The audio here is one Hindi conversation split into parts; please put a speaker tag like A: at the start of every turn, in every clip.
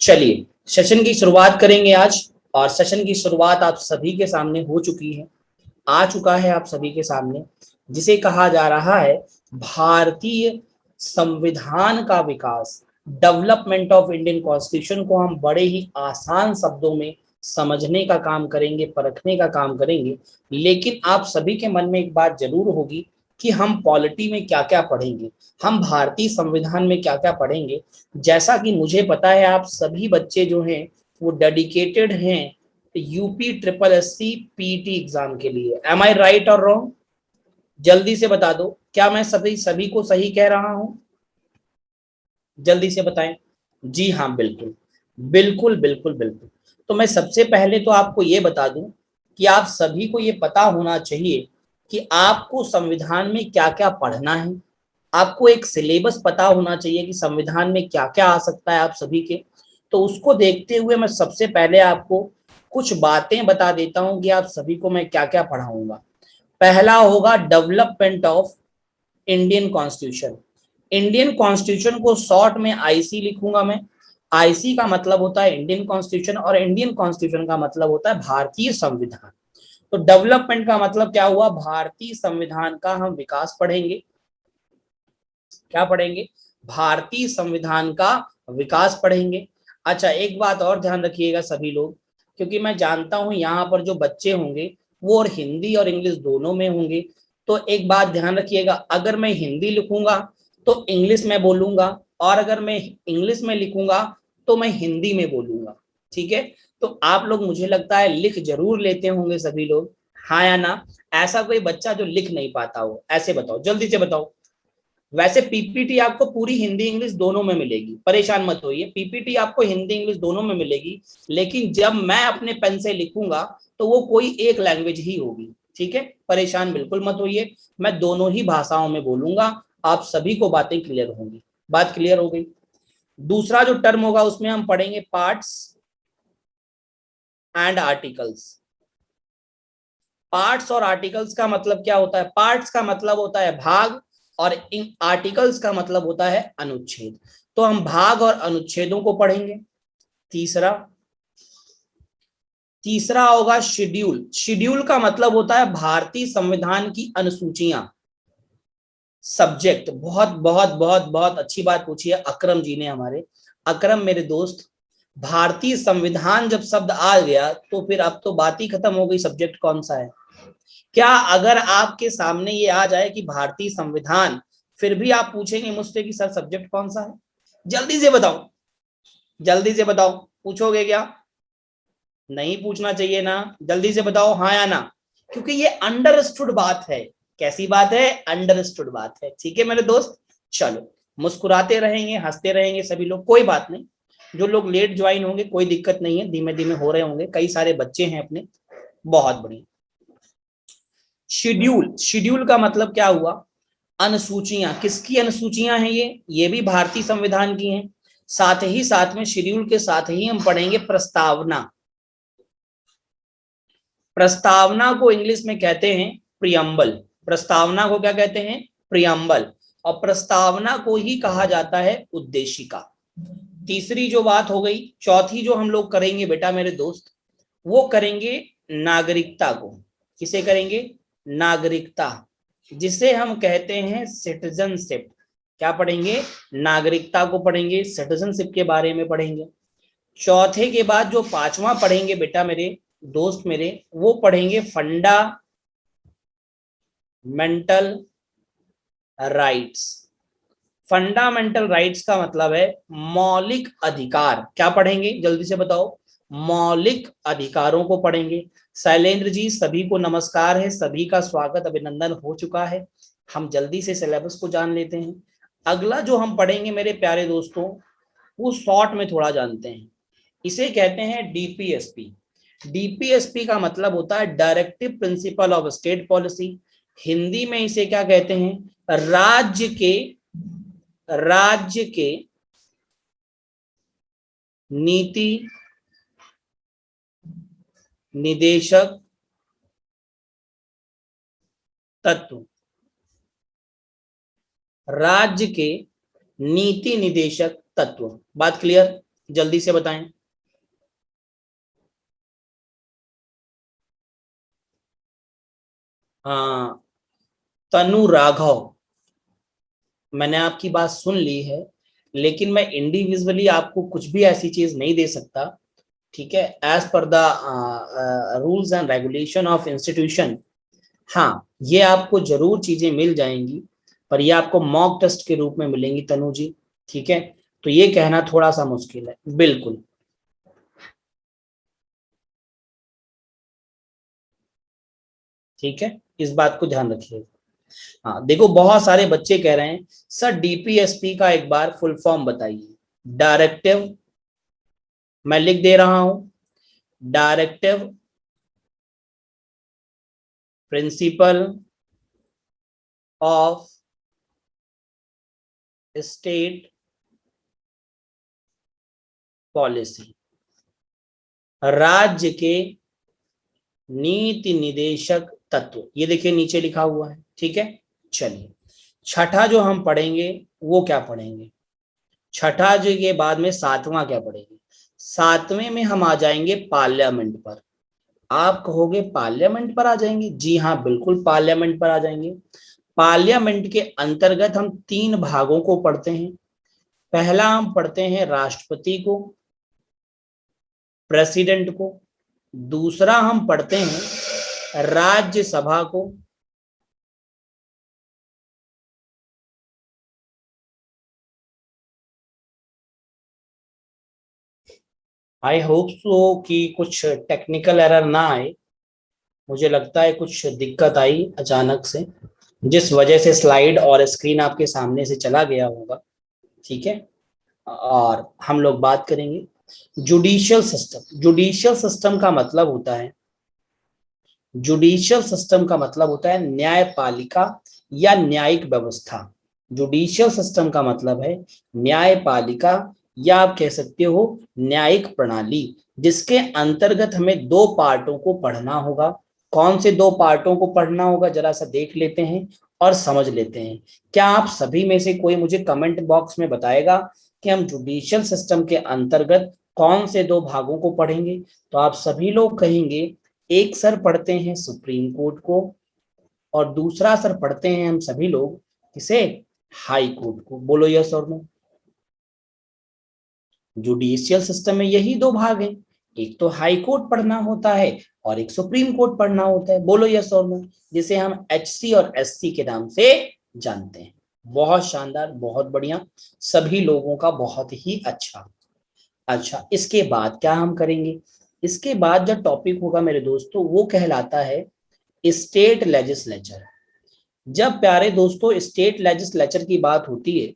A: चलिए सेशन की शुरुआत करेंगे आज। और सेशन की शुरुआत आप सभी के सामने हो चुकी है, आ चुका है आप सभी के सामने, जिसे कहा जा रहा है भारतीय संविधान का विकास, डेवलपमेंट ऑफ इंडियन कॉन्स्टिट्यूशन को हम बड़े ही आसान शब्दों में समझने का काम करेंगे, परखने का काम करेंगे। लेकिन आप सभी के मन में एक बात जरूर होगी कि हम पॉलिटी में क्या क्या पढ़ेंगे, हम भारतीय संविधान में क्या क्या पढ़ेंगे। जैसा कि मुझे पता है आप सभी बच्चे जो हैं वो डेडिकेटेड हैं UP triple SC PT exam के लिए। एम आई राइट और रॉन्ग? जल्दी से बता दो, क्या मैं सभी सभी को सही कह रहा हूं? जल्दी से बताएं। जी हाँ, बिल्कुल बिल्कुल बिल्कुल बिल्कुल। तो मैं सबसे पहले तो आपको ये बता दूं कि आप सभी को ये पता होना चाहिए कि आपको संविधान में क्या क्या पढ़ना है। आपको एक सिलेबस पता होना चाहिए कि संविधान में क्या क्या आ सकता है आप सभी के। तो उसको देखते हुए मैं सबसे पहले आपको कुछ बातें बता देता हूं कि आप सभी को मैं क्या क्या पढ़ाऊंगा। पहला होगा development of Indian constitution. Indian constitution को शॉर्ट में आईसी लिखूंगा मैं। आईसी का मतलब होता है इंडियन कॉन्स्टिट्यूशन और इंडियन कॉन्स्टिट्यूशन का मतलब होता है भारतीय संविधान। तो डेवलपमेंट का मतलब क्या हुआ? भारतीय संविधान का हम विकास पढ़ेंगे। क्या पढ़ेंगे? भारतीय संविधान का विकास पढ़ेंगे। अच्छा, एक बात और ध्यान रखिएगा सभी लोग, क्योंकि मैं जानता हूं यहाँ पर जो बच्चे होंगे वो और हिंदी और इंग्लिश दोनों में होंगे। तो एक बात ध्यान रखिएगा, अगर मैं हिंदी लिखूंगा तो इंग्लिश में बोलूंगा, और अगर मैं इंग्लिश में लिखूंगा तो मैं हिंदी में बोलूंगा। ठीक है? तो आप लोग मुझे लगता है लिख जरूर लेते होंगे सभी लोग, हाँ या ना? ऐसा कोई बच्चा जो लिख नहीं पाता हो, ऐसे बताओ, जल्दी से बताओ। वैसे पीपीटी आपको पूरी हिंदी इंग्लिश दोनों में मिलेगी, परेशान मत होइए, पीपीटी आपको हिंदी इंग्लिश दोनों में मिलेगी। लेकिन जब मैं अपने पेन से लिखूंगा तो वो कोई एक लैंग्वेज ही होगी। ठीक है? परेशान बिल्कुल मत होइए, मैं दोनों ही भाषाओं में बोलूंगा। आप सभी को बातें क्लियर होंगी। बात क्लियर हो गई? दूसरा जो टर्म होगा उसमें हम पढ़ेंगे पार्ट्स एंड आर्टिकल्स। पार्ट्स और आर्टिकल्स का मतलब क्या होता है? पार्ट्स का मतलब होता है भाग, और इन आर्टिकल्स का मतलब होता है अनुच्छेद। तो हम भाग और अनुच्छेदों को पढ़ेंगे। तीसरा तीसरा होगा शेड्यूल। शेड्यूल का मतलब होता है भारतीय संविधान की अनुसूचियां, सब्जेक्ट। बहुत बहुत बहुत बहुत अच्छी बात पूछी है अकरम जी ने हमारे। अकरम मेरे दोस्त, भारतीय संविधान जब शब्द आ गया तो फिर अब तो बात ही खत्म हो गई, सब्जेक्ट कौन सा है। क्या अगर आपके सामने ये आ जाए कि भारतीय संविधान, फिर भी आप पूछेंगे मुझसे कि सर सब्जेक्ट कौन सा है? जल्दी से बताओ, जल्दी से बताओ, पूछोगे क्या? नहीं पूछना चाहिए ना, जल्दी से बताओ हाँ या ना, क्योंकि ये अंडरस्टूड बात है। कैसी बात है? अंडरस्टूड बात है। ठीक है मेरे दोस्त, चलो मुस्कुराते रहेंगे, हंसते रहेंगे सभी लोग, कोई बात नहीं। जो लोग लेट ज्वाइन होंगे कोई दिक्कत नहीं है, धीमे धीमे हो रहे होंगे, कई सारे बच्चे हैं अपने। बहुत बढ़िया। शेड्यूल, शेड्यूल का मतलब क्या हुआ? अनुसूचियां। किसकी अनुसूचियां हैं ये भी भारतीय संविधान की हैं। साथ ही साथ में शेड्यूल के साथ ही हम पढ़ेंगे प्रस्तावना। प्रस्तावना को इंग्लिश में कहते हैं प्रियम्बल। प्रस्तावना को क्या कहते हैं? प्रियम्बल। और प्रस्तावना को ही कहा जाता है उद्देशिका। तीसरी जो बात हो गई, चौथी जो हम लोग करेंगे बेटा मेरे दोस्त, वो करेंगे नागरिकता को। किसे करेंगे? नागरिकता, जिसे हम कहते हैं सिटीजनशिप। क्या पढ़ेंगे? नागरिकता को पढ़ेंगे, सिटीजनशिप के बारे में पढ़ेंगे। चौथे के बाद जो पांचवा पढ़ेंगे बेटा मेरे दोस्त मेरे, वो पढ़ेंगे फंडामेंटल राइट्स। फंडामेंटल राइट्स का मतलब है मौलिक अधिकार। क्या पढ़ेंगे? जल्दी से बताओ। मौलिक अधिकारों को पढ़ेंगे। शैलेंद्र जी सभी को नमस्कार है, सभी का स्वागत अभिनंदन हो चुका है। हम जल्दी से सिलेबस को जान लेते हैं। अगला जो हम पढ़ेंगे मेरे प्यारे दोस्तों, वो शॉर्ट में थोड़ा जानते हैं, इसे कहते हैं डीपीएसपी। डीपीएसपी का मतलब होता है directive principle of state policy. Hindi में इसे क्या कहते हैं? राज्य के नीति निदेशक तत्व। राज्य के नीति निदेशक तत्व। बात क्लियर? जल्दी से बताएं। हाँ, तनु राघव, मैंने आपकी बात सुन ली है, लेकिन मैं इंडिविजुअली आपको कुछ भी ऐसी चीज नहीं दे सकता। ठीक है, as per the rules and regulation of institution. हाँ, ये आपको जरूर चीजें मिल जाएंगी, पर ये आपको मॉक टेस्ट के रूप में मिलेंगी तनु जी। ठीक है, तो ये कहना थोड़ा सा मुश्किल है, बिल्कुल। ठीक है, इस बात को ध्यान रखिए। हाँ देखो, बहुत सारे बच्चे कह रहे हैं सर डीपीएसपी का एक बार फुल फॉर्म बताइए। डायरेक्टिव, मैं लिख दे रहा हूं, directive principle of state policy, राज्य के नीति निदेशक तत्व, ये देखिए नीचे लिखा हुआ है। ठीक है, चलिए छठा जो हम पढ़ेंगे वो क्या पढ़ेंगे, छठा जो के बाद में सातवां क्या पढ़ेंगे। सातवें में हम आ जाएंगे पार्लियामेंट पर। आप कहोगे पार्लियामेंट पर आ जाएंगे, जी हाँ बिल्कुल पार्लियामेंट पर आ जाएंगे। पार्लियामेंट के अंतर्गत हम तीन भागों को पढ़ते हैं। पहला हम पढ़ते हैं राष्ट्रपति को, प्रेसिडेंट को। दूसरा हम पढ़ते हैं राज्यसभा को। आई होप सो कि कुछ टेक्निकल एरर ना आए। मुझे लगता है कुछ दिक्कत आई अचानक से, जिस वजह से स्लाइड और स्क्रीन आपके सामने से चला गया होगा। ठीक है, और हम लोग बात करेंगे जुडिशियल सिस्टम। जुडिशियल सिस्टम का मतलब होता है, जुडिशियल सिस्टम का मतलब होता है न्यायपालिका या न्यायिक व्यवस्था। जुडिशियल सिस्टम का मतलब है न्यायपालिका, या आप कह सकते हो न्यायिक प्रणाली, जिसके अंतर्गत हमें दो पार्टों को पढ़ना होगा। कौन से दो पार्टों को पढ़ना होगा जरा सा देख लेते हैं और समझ लेते हैं। क्या आप सभी में से कोई मुझे कमेंट बॉक्स में बताएगा कि हम जुडिशियल सिस्टम के अंतर्गत कौन से दो भागों को पढ़ेंगे। तो आप सभी लोग कहेंगे एक सर पढ़ते हैं सुप्रीम कोर्ट को, और दूसरा सर पढ़ते हैं हम सभी लोग किसे, हाई कोर्ट को। बोलो यस और नो। जुडिशियल सिस्टम में यही दो भाग हैं, एक तो हाई कोर्ट पढ़ना होता है और एक सुप्रीम कोर्ट पढ़ना होता है। बोलो यस और नो, जिसे हम एचसी और एससी के नाम से जानते हैं। बहुत शानदार, बहुत बढ़िया, सभी लोगों का बहुत ही अच्छा। अच्छा, इसके बाद क्या हम करेंगे, इसके बाद जो टॉपिक होगा मेरे दोस्तों वो कहलाता है स्टेट लेजिस्लेचर। जब प्यारे दोस्तों स्टेट लेजिस्लेचर की बात होती है,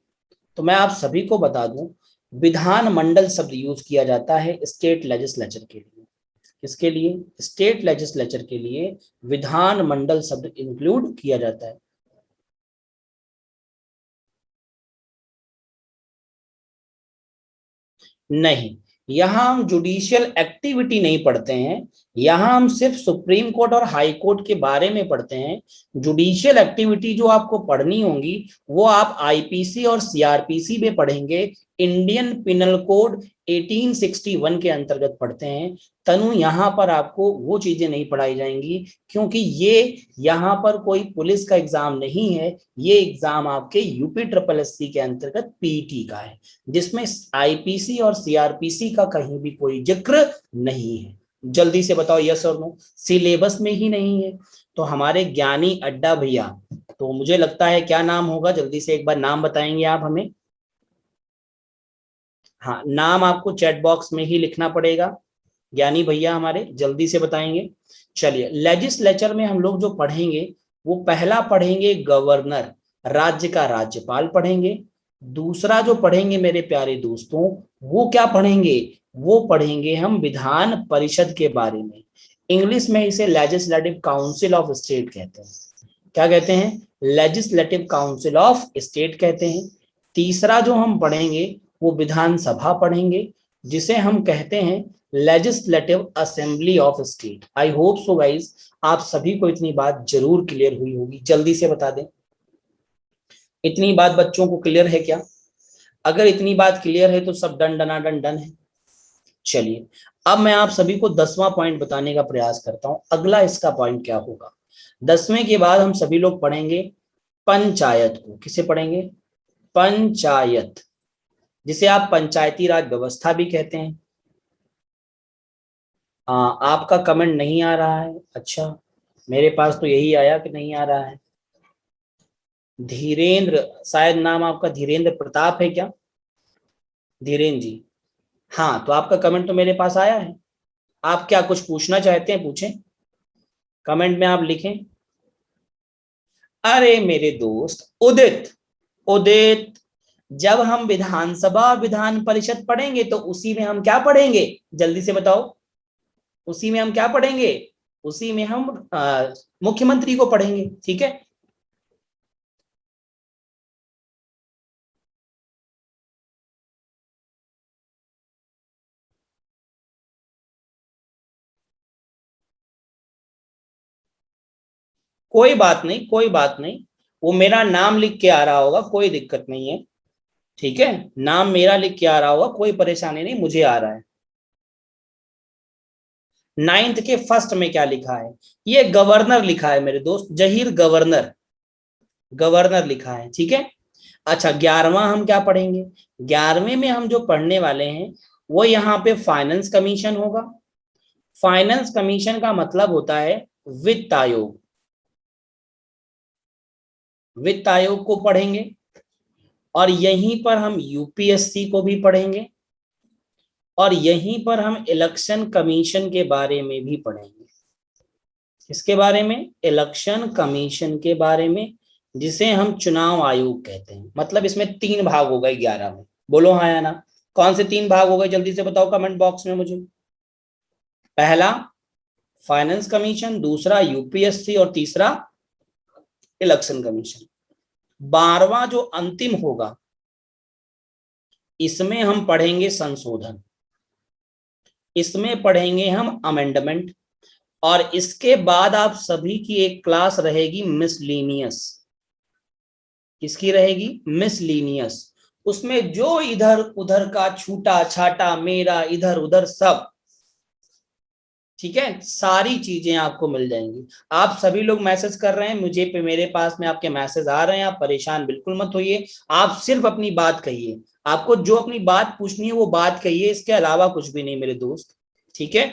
A: तो मैं आप सभी को बता दूं विधानमंडल शब्द यूज किया जाता है स्टेट लेजिस्लेचर के लिए। किसके लिए, स्टेट लेजिस्लेचर के लिए विधानमंडल शब्द इंक्लूड किया जाता है। नहीं, यहां हम जुडिशियल एक्टिविटी नहीं पढ़ते हैं, यहां हम सिर्फ सुप्रीम कोर्ट और हाई कोर्ट के बारे में पढ़ते हैं। जुडिशियल एक्टिविटी जो आपको पढ़नी होंगी वो आप आईपीसी और सीआरपीसी में पढ़ेंगे। इंडियन पिनल कोड 1861 के अंतर्गत पढ़ते हैं। तनु यहाँ पर आपको वो चीजें नहीं पढ़ाई जाएंगी, क्योंकि ये यहाँ पर कोई पुलिस का एग्जाम नहीं है, ये एग्जाम आपके यूपी ट्रिपल एससी के अंतर्गत पीटी का है, जिसमें आईपीसी और सीआरपीसी का कहीं भी कोई जिक्र नहीं है। जल्दी से बताओ यस और नो, सिलेबस में ही नहीं है। तो हमारे ज्ञानी अड्डा भैया, तो मुझे लगता है क्या नाम होगा, जल्दी से एक बार नाम बताएंगे आप हमें। हाँ, नाम आपको चैट बॉक्स में ही लिखना पड़ेगा। ज्ञानी भैया हमारे जल्दी से बताएंगे। चलिए, लेजिस्लेचर में हम लोग जो पढ़ेंगे वो पहला पढ़ेंगे गवर्नर, राज्य का राज्यपाल पढ़ेंगे। दूसरा जो पढ़ेंगे मेरे प्यारे दोस्तों वो क्या पढ़ेंगे, वो पढ़ेंगे हम विधान परिषद के बारे में। इंग्लिश में इसे लेजिस्लेटिव काउंसिल ऑफ स्टेट कहते हैं। क्या कहते हैं, लेजिस्लेटिव काउंसिल ऑफ स्टेट कहते हैं। तीसरा जो हम पढ़ेंगे वो विधानसभा पढ़ेंगे, जिसे हम कहते हैं legislative assembly of state. I hope so guys आप सभी को इतनी बात जरूर क्लियर हुई होगी। जल्दी से बता दें, इतनी बात बच्चों को क्लियर है क्या? अगर इतनी बात क्लियर है तो सब डन डना डन डन है। चलिए अब मैं आप सभी को 10वां पॉइंट बताने का प्रयास करता हूं। अगला इसका पॉइंट क्या होगा, 10वें के बाद हम सभी लोग पढ़ेंगे पंचायत को। किसे पढ़ेंगे? पंचायत, जिसे आप पंचायती राज व्यवस्था भी कहते हैं। आपका कमेंट नहीं आ रहा है, अच्छा मेरे पास तो यही आया कि नहीं आ रहा है। धीरेन्द्र, शायद नाम आपका धीरेन्द्र प्रताप है क्या? धीरेन्द्र जी, हाँ तो आपका कमेंट तो मेरे पास आया है। आप क्या कुछ पूछना चाहते हैं, पूछें, कमेंट में आप लिखें। अरे मेरे दोस्त उदित, उदित, जब हम विधानसभा और विधान परिषद पढ़ेंगे तो उसी में हम क्या पढ़ेंगे, जल्दी से बताओ। उसी में हम क्या पढ़ेंगे? उसी में हम मुख्यमंत्री को पढ़ेंगे, ठीक है। कोई बात नहीं, कोई बात नहीं, वो मेरा नाम लिख के आ रहा होगा, कोई दिक्कत नहीं है, ठीक है। नाम मेरा लिख के आ रहा होगा, कोई परेशानी नहीं, मुझे आ रहा है। 9th के फर्स्ट में क्या लिखा है? ये गवर्नर लिखा है मेरे दोस्त, जहीर गवर्नर, गवर्नर लिखा है, ठीक है। अच्छा 11वां हम क्या पढ़ेंगे? 11वें में हम जो पढ़ने वाले हैं वो यहाँ पे फाइनेंस कमीशन होगा। फाइनेंस कमीशन का मतलब होता है वित्त आयोग। वित्त आयोग को पढ़ेंगे और यहीं पर हम यूपीएससी को भी पढ़ेंगे और यहीं पर हम इलेक्शन कमीशन के बारे में भी पढ़ेंगे। इसके बारे में, इलेक्शन कमीशन के बारे में, जिसे हम चुनाव आयोग कहते हैं। मतलब इसमें 3 भाग हो गए 11 में। बोलो हाँ या ना, कौन से 3 भाग हो गए जल्दी से बताओ कमेंट बॉक्स में मुझे। पहला फाइनेंस कमीशन, दूसरा यूपीएससी और तीसरा इलेक्शन कमीशन। 12वां जो अंतिम होगा इसमें हम पढ़ेंगे संशोधन, इसमें पढ़ेंगे हम अमेंडमेंट और इसके बाद आप सभी की एक क्लास रहेगी मिसलीनियस। किसकी रहेगी? मिसलीनियस। उसमें जो इधर उधर का छूटा छाटा मेरा इधर उधर सब, ठीक है, सारी चीजें आपको मिल जाएंगी। आप सभी लोग मैसेज कर रहे हैं मुझे पे, मेरे पास में आपके मैसेज आ रहे हैं, आप परेशान बिल्कुल मत होइए। आप सिर्फ अपनी बात कहिए, आपको जो अपनी बात पूछनी है वो बात कहिए, इसके अलावा कुछ भी नहीं मेरे दोस्त, ठीक है।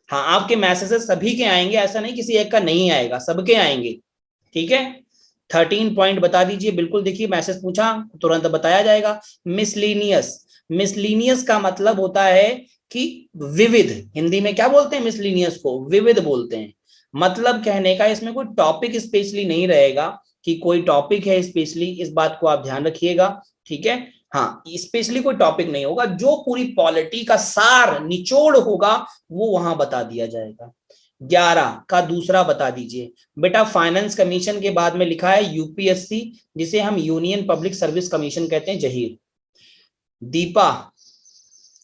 A: हाँ आपके मैसेजेस सभी के आएंगे, ऐसा नहीं किसी एक का नहीं आएगा, सबके आएंगे, ठीक है। 13 पॉइंट बता दीजिए, बिल्कुल देखिए मैसेज पूछा तुरंत बताया जाएगा। मिसलीनियस, मिसलीनियस का मतलब होता है कि विविध। हिंदी में क्या बोलते हैं मिसलीनियस को? विविध बोलते हैं। मतलब कहने का इसमें कोई टॉपिक स्पेशली नहीं रहेगा कि कोई टॉपिक है स्पेशली, इस बात को आप ध्यान रखिएगा, ठीक है। हाँ स्पेशली कोई टॉपिक नहीं होगा, जो पूरी पॉलिटी का सार निचोड़ होगा वो वहां बता दिया जाएगा। 11 का दूसरा बता दीजिए बेटा। फाइनेंस कमीशन के बाद में लिखा है यूपीएससी, जिसे हम यूनियन पब्लिक सर्विस कमीशन कहते हैं। जहीर, दीपा,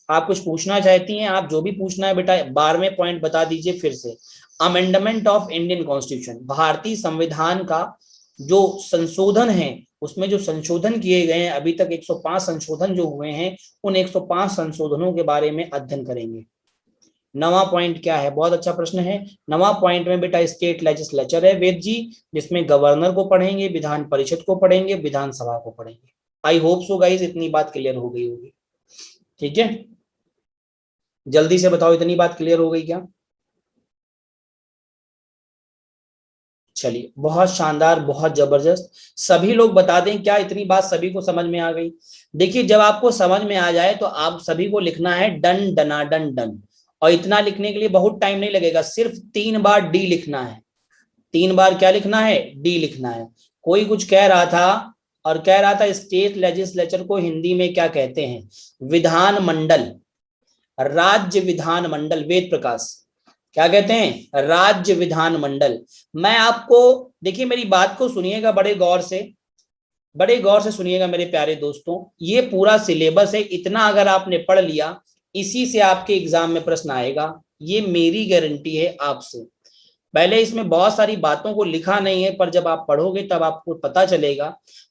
A: आप कुछ पूछना चाहती हैं? आप जो भी पूछना है बेटा 12वें पॉइंट बता दीजिए फिर से। अमेंडमेंट ऑफ इंडियन कॉन्स्टिट्यूशन, भारतीय संविधान का जो संशोधन है, उसमें जो संशोधन किए गए हैं अभी तक 105 संशोधन जो हुए हैं, उन 105 संशोधनों के बारे में अध्ययन करेंगे। 9वां पॉइंट क्या है? बहुत अच्छा प्रश्न है। 9वां पॉइंट में बेटा स्टेट लेजिस्लेचर है वेद जी, जिसमें गवर्नर को पढ़ेंगे, विधान परिषद को पढ़ेंगे, विधानसभा को पढ़ेंगे। आई होप सो गाइस इतनी बात क्लियर हो गई होगी, ठीक है। जल्दी से बताओ इतनी बात क्लियर हो गई क्या? चलिए बहुत शानदार, बहुत जबरदस्त। सभी लोग बता दें क्या इतनी बात सभी को समझ में आ गई? देखिए जब आपको समझ में आ जाए तो आप सभी को लिखना है डन डना डन डन, और इतना लिखने के लिए बहुत टाइम नहीं लगेगा, सिर्फ 3 बार डी लिखना है। 3 बार क्या लिखना है? डी लिखना है। कोई कुछ कह रहा था और कह रहा था स्टेट लेजिस्लेचर को हिंदी में क्या कहते हैं? विधान मंडल, राज्य विधान मंडल। वेद प्रकाश, क्या कहते हैं? राज्य विधान मंडल। मैं आपको, देखिए मेरी बात को सुनिएगा बड़े गौर से, बड़े गौर से सुनिएगा मेरे प्यारे दोस्तों। ये पूरा सिलेबस है, इतना अगर आपने पढ़ लिया इसी से आपके एग्जाम में प्रश्न आएगा, ये मेरी गारंटी है आपसे। पहले इसमें बहुत सारी बातों को लिखा नहीं है, पर जब आप पढ़ोगे तब आपको पता चलेगा।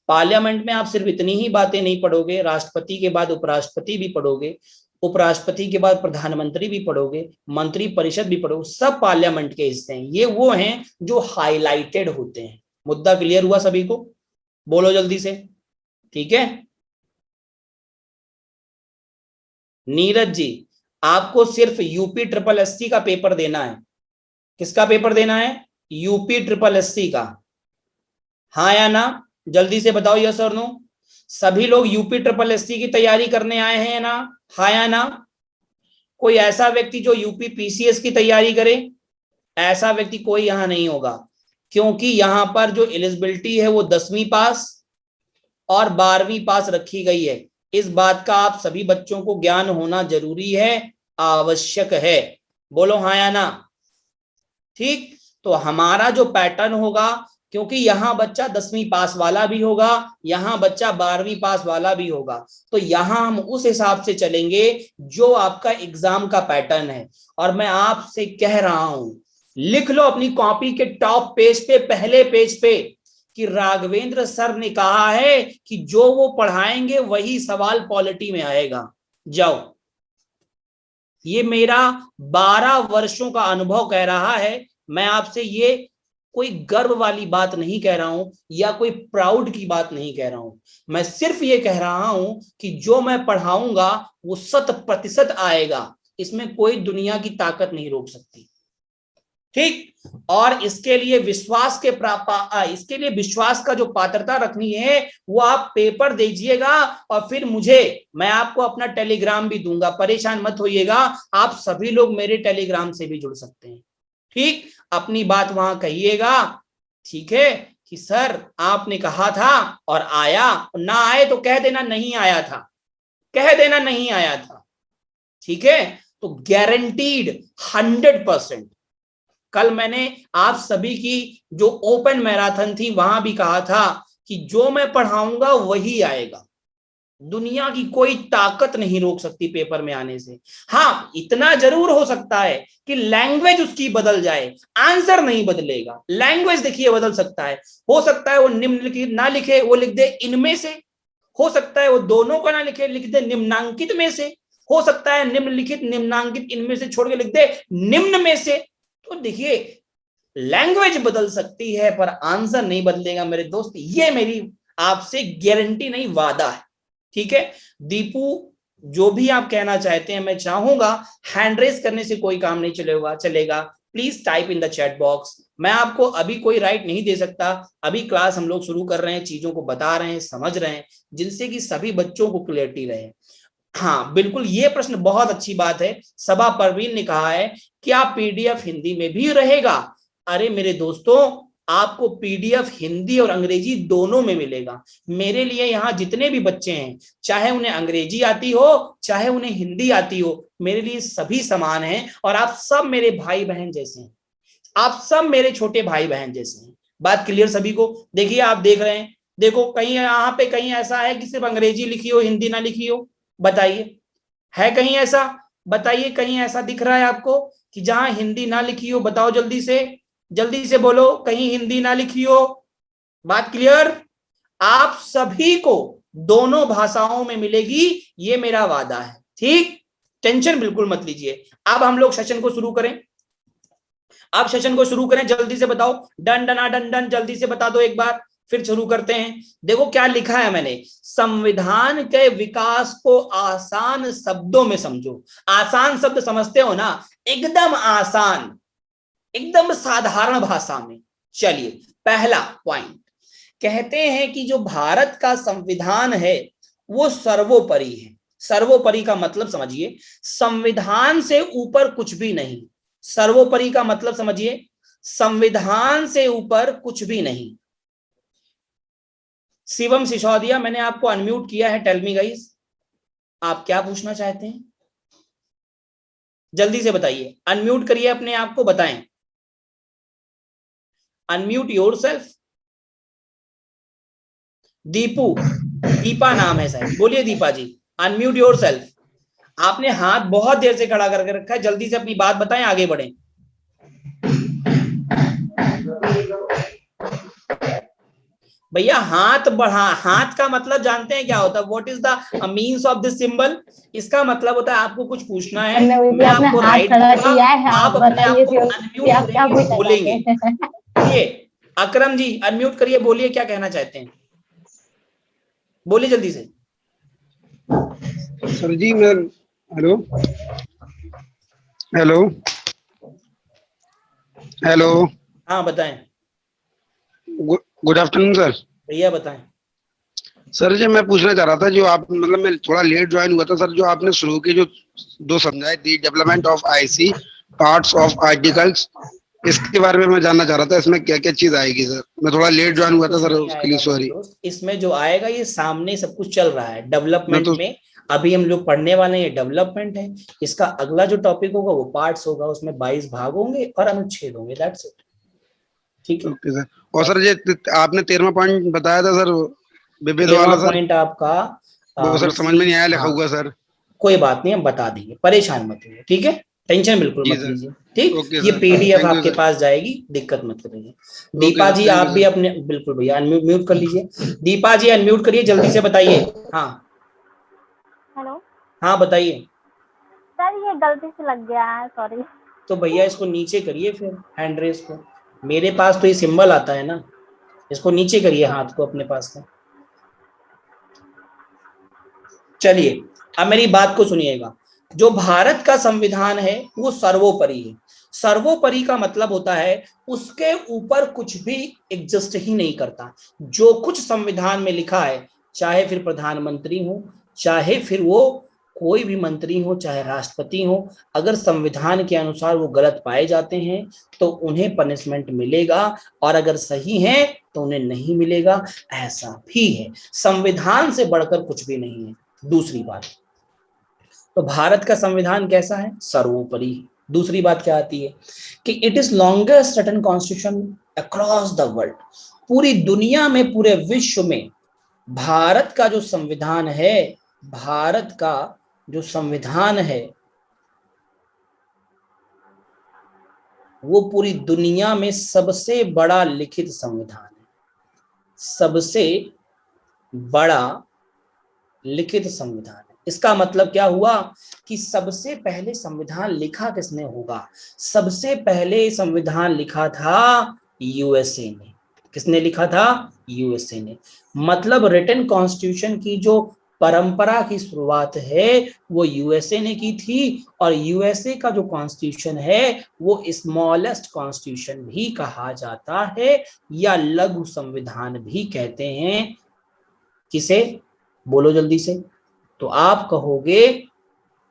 A: पार्लियामेंट में आप सिर्फ इतनी ही बातें नहीं पढ़ोगे, राष्ट्रपति के बाद उपराष्ट्रपति भी पढ़ोगे, उपराष्ट्रपति के बाद प्रधानमंत्री भी पढ़ोगे, मंत्री परिषद भी पढ़ोगे, सब पार्लियामेंट के हिस्से हैं। ये वो हैं जो हाईलाइटेड होते हैं। मुद्दा क्लियर हुआ सभी को? बोलो जल्दी से। ठीक है नीरज जी, आपको सिर्फ यूपी ट्रिपल एससी का पेपर देना है। किसका पेपर देना है? यूपी ट्रिपल एससी का। हाँ या ना? जल्दी से बताओ यस और नो। सभी लोग यूपी ट्रिपल एससी की तैयारी करने आए हैं ना? हाँ या ना? कोई ऐसा व्यक्ति जो यूपी पीसीएस की तैयारी करे? ऐसा व्यक्ति कोई यहां नहीं होगा, क्योंकि यहां पर जो एलिजिबिलिटी है वो 10वीं पास और 12वीं पास रखी गई है। इस बात का आप सभी बच्चों को ज्ञान होना जरूरी है, आवश्यक है। बोलो हाँ या ना? ठीक, तो हमारा जो पैटर्न होगा, क्योंकि यहां बच्चा 10वीं पास वाला भी होगा, यहां बच्चा 12वीं पास वाला भी होगा, तो यहां हम उस हिसाब से चलेंगे जो आपका एग्जाम का पैटर्न है। और मैं आपसे कह रहा हूं, लिख लो अपनी कॉपी के टॉप पेज पे, पहले पेज पे, कि राघवेंद्र सर ने कहा है कि जो वो पढ़ाएंगे वही सवाल पॉलिटी में आएगा। जाओ, ये मेरा 12 वर्षों का अनुभव कह रहा है। मैं आपसे ये कोई गर्व वाली बात नहीं कह रहा हूं या कोई प्राउड की बात नहीं कह रहा हूं। मैं सिर्फ ये कह रहा हूं कि जो मैं पढ़ाऊंगा वो 100% आएगा। इसमें कोई दुनिया की ताकत नहीं रोक सकती। ठीक, और इसके लिए इसके लिए विश्वास का जो पात्रता रखनी है वो आप पेपर दीजिएगा, और फिर मैं आपको अपना टेलीग्राम भी दूंगा, परेशान मत होइएगा। आप सभी लोग मेरे टेलीग्राम से भी जुड़ सकते हैं। ठीक, अपनी बात वहां कहिएगा। ठीक है कि सर आपने कहा था और आया, ना आए तो कह देना नहीं आया था, कह देना नहीं आया था। ठीक है, तो गारंटीड 100%। कल मैंने आप सभी की जो ओपन मैराथन थी वहां भी कहा था कि जो मैं पढ़ाऊंगा वही आएगा। दुनिया की कोई ताकत नहीं रोक सकती पेपर में आने से। हाँ, इतना जरूर हो सकता है कि लैंग्वेज उसकी बदल जाए, आंसर नहीं बदलेगा। लैंग्वेज देखिए बदल सकता है। हो सकता है वो निम्नलिखित ना लिखे, वो लिख दे इनमें से। हो सकता है वो दोनों का ना लिखे, लिख दे निम्नांकित में से। हो सकता है निम्नलिखित निम्नांकित इनमें से छोड़ के लिख दे निम्न में से। तो देखिए, लैंग्वेज बदल सकती है पर आंसर नहीं बदलेगा मेरे दोस्त। ये मेरी आपसे गारंटी नहीं, वादा है। ठीक है दीपू, जो भी आप कहना चाहते हैं, मैं चाहूंगा हैंड रेस करने से कोई काम नहीं चलेगा। Please type in the chat box. मैं आपको अभी कोई राइट नहीं दे सकता। अभी क्लास हम लोग शुरू कर रहे हैं, चीजों को बता रहे हैं, समझ रहे हैं, जिनसे कि सभी बच्चों को क्लियरिटी रहे। हाँ बिल्कुल, ये प्रश्न बहुत अच्छी बात है। सबा परवीन ने कहा है क्या पीडीएफ हिंदी में भी रहेगा? अरे मेरे दोस्तों, आपको पीडीएफ हिंदी और अंग्रेजी दोनों में मिलेगा। मेरे लिए यहाँ जितने भी बच्चे हैं, चाहे उन्हें अंग्रेजी आती हो चाहे उन्हें हिंदी आती हो, मेरे लिए सभी समान हैं। और आप सब मेरे भाई बहन जैसे हैं, आप सब मेरे छोटे भाई बहन जैसे हैं। बात क्लियर सभी को? देखिए आप देख रहे हैं, देखो कहीं यहाँ पे कहीं ऐसा है कि सिर्फ अंग्रेजी लिखी हो हिंदी ना लिखी हो? बताइए, है कहीं ऐसा? बताइए, कहीं ऐसा दिख रहा है आपको कि जहां हिंदी ना लिखी हो? बताओ जल्दी से बोलो, कहीं हिंदी ना लिखी हो। बात क्लियर? आप सभी को दोनों भाषाओं में मिलेगी, ये मेरा वादा है। ठीक, टेंशन बिल्कुल मत लीजिए। अब हम लोग सेशन को शुरू करें। अब सेशन को शुरू करें, जल्दी से बताओ। डन डना डन डन, जल्दी से बता दो एक बार, फिर शुरू करते हैं। देखो क्या लिखा है मैंने, संविधान के विकास को आसान शब्दों में समझो। आसान शब्द समझते हो ना? एकदम आसान, एकदम साधारण भाषा में। चलिए, पहला पॉइंट, कहते हैं कि जो भारत का संविधान है वो सर्वोपरि है। सर्वोपरि का मतलब समझिए, संविधान से ऊपर कुछ भी नहीं। सर्वोपरि का मतलब समझिए, संविधान से ऊपर कुछ भी नहीं। शिवम सिसोदिया, मैंने आपको अनम्यूट किया है। टेल मी गाइस, आप क्या पूछना चाहते हैं? जल्दी से बताइए, अनम्यूट करिए अपने आप को, बताएं। Unmute yourself. दीपू, दीपा नाम है शायद, बोलिए दीपा जी, अनम्यूट योरसेल्फ। आपने हाथ बहुत देर से खड़ा करके रखा है, जल्दी से अपनी बात बताएं, आगे बढ़ें। भैया हाथ बढ़ा, हाथ का मतलब जानते हैं क्या होता है? What is the means of this symbol? इसका मतलब होता है आपको कुछ पूछना है,
B: करने हुई थी,
A: मैं
B: आपने
A: आपको
B: हाथ
A: राइट
B: खड़ा
A: दूंगा,
B: किया है, आप
A: आप अपने आप
B: बताइए
A: को
B: कि
A: अनम्यूट
B: आप क्या
A: करेंगे,
B: पूछना चाहते
A: बोलेंगे।
B: हैं।
A: बोलिए अकरम जी, अनम्यूट करिए, बोलिए क्या कहना चाहते हैं, बोलिए जल्दी से।
C: सर जी मैं, हेलो हेलो हेलो,
A: हाँ बताएं
C: गुड आफ्टरनून सर।
A: भैया, बताएं।
C: सर जी मैं पूछना चाह रहा था, जो आप मतलब मैं थोड़ा लेट ज्वाइन हुआ था सर, जो आपने शुरू की जो दो समझाई थी, development of IC, parts of articles, इसके बारे में मैं जानना चाह रहा था, इसमें क्या क्या चीज आएगी सर? मैं थोड़ा लेट ज्वाइन
A: इसमें
C: हुआ था
A: कुछ
C: सर,
A: नहीं
C: उसके लिए
A: आएगा मेरे
C: सॉरी।
A: दोस्त, इसमें जो आएगा ये सामने सब कुछ चल रहा है
C: मैं
A: डेवलपमेंट
C: तो
A: में। अभी हम लोग पढ़ने वाले हैं, ये डेवलपमेंट है। इसका अगला जो टॉपिक होगा वो पार्ट्स होगा, उसमें 22 भाग होंगे और अनुच्छेद होंगे, दैट्स इट। ठीक है।
C: Okay sir. और सर ये आपने 13वां पॉइंट बताया था सर, विविध
A: 13वां
C: वाला सर,
A: पॉइंट आपका
C: वो सर समझ में नहीं
A: मछली,
C: आया लिखा
A: हाँ
C: हुआ सर।
A: कोई बात नहीं, हम बता देंगे, परेशान मत होइए, ठीक है। टेंशन बिल्कुल
C: जी
A: मत
C: सर।
A: लीजिए, ठीक।
C: ओके
A: ये
C: सर,
A: पीडीएफ
C: थैंक यू
A: आपके
C: सर।
A: पास जाएगी, दिक्कत मत करिए।
C: ओके
A: दीपा
C: सर,
A: जी
C: थैंक
A: आप
C: यू
A: भी
C: सर।
A: अपने, बिल्कुल भैया अनम्यूट म्यूट कर लीजिए। दीपा जी अनम्यूट करिए, जल्दी से बताइए। हाँ
D: हेलो
A: हाँ बताइए।
D: सर, ये गलती से लग गया है, सॉरी।
A: तो भैया इसको नीचे करिए फिर, हैंड रेस को। मेरे पास तो ये सिंबल आता है ना, इसको नीचे करिए हाथ को अपने पास का। चलिए अब मेरी बात को सुनिएगा। जो भारत का संविधान है वो सर्वोपरि है। सर्वोपरि का मतलब होता है उसके ऊपर कुछ भी एग्जिस्ट ही नहीं करता। जो कुछ संविधान में लिखा है, चाहे फिर प्रधानमंत्री हो, चाहे फिर वो कोई भी मंत्री हो, चाहे राष्ट्रपति हो, अगर संविधान के अनुसार वो गलत पाए जाते हैं तो उन्हें पनिशमेंट मिलेगा, और अगर सही है तो उन्हें नहीं मिलेगा। ऐसा भी है, संविधान से बढ़कर कुछ भी नहीं है। दूसरी बात, तो भारत का संविधान कैसा है? सर्वोपरि। दूसरी बात क्या आती है कि it is longest written constitution across the world. पूरी दुनिया में, पूरे विश्व में भारत का जो संविधान है, भारत का जो संविधान है वो पूरी दुनिया में सबसे बड़ा लिखित संविधान है। सबसे बड़ा लिखित संविधान है। इसका मतलब क्या हुआ कि सबसे पहले संविधान लिखा किसने होगा? सबसे पहले संविधान लिखा था यूएसए ने। किसने लिखा था? यूएसए ने। मतलब रिटन कॉन्स्टिट्यूशन की जो परंपरा की शुरुआत है वो यूएसए ने की थी, और यूएसए का जो कॉन्स्टिट्यूशन है वो स्मॉलेस्ट कॉन्स्टिट्यूशन भी कहा जाता है, या लघु संविधान भी कहते हैं। किसे? बोलो जल्दी से। तो आप कहोगे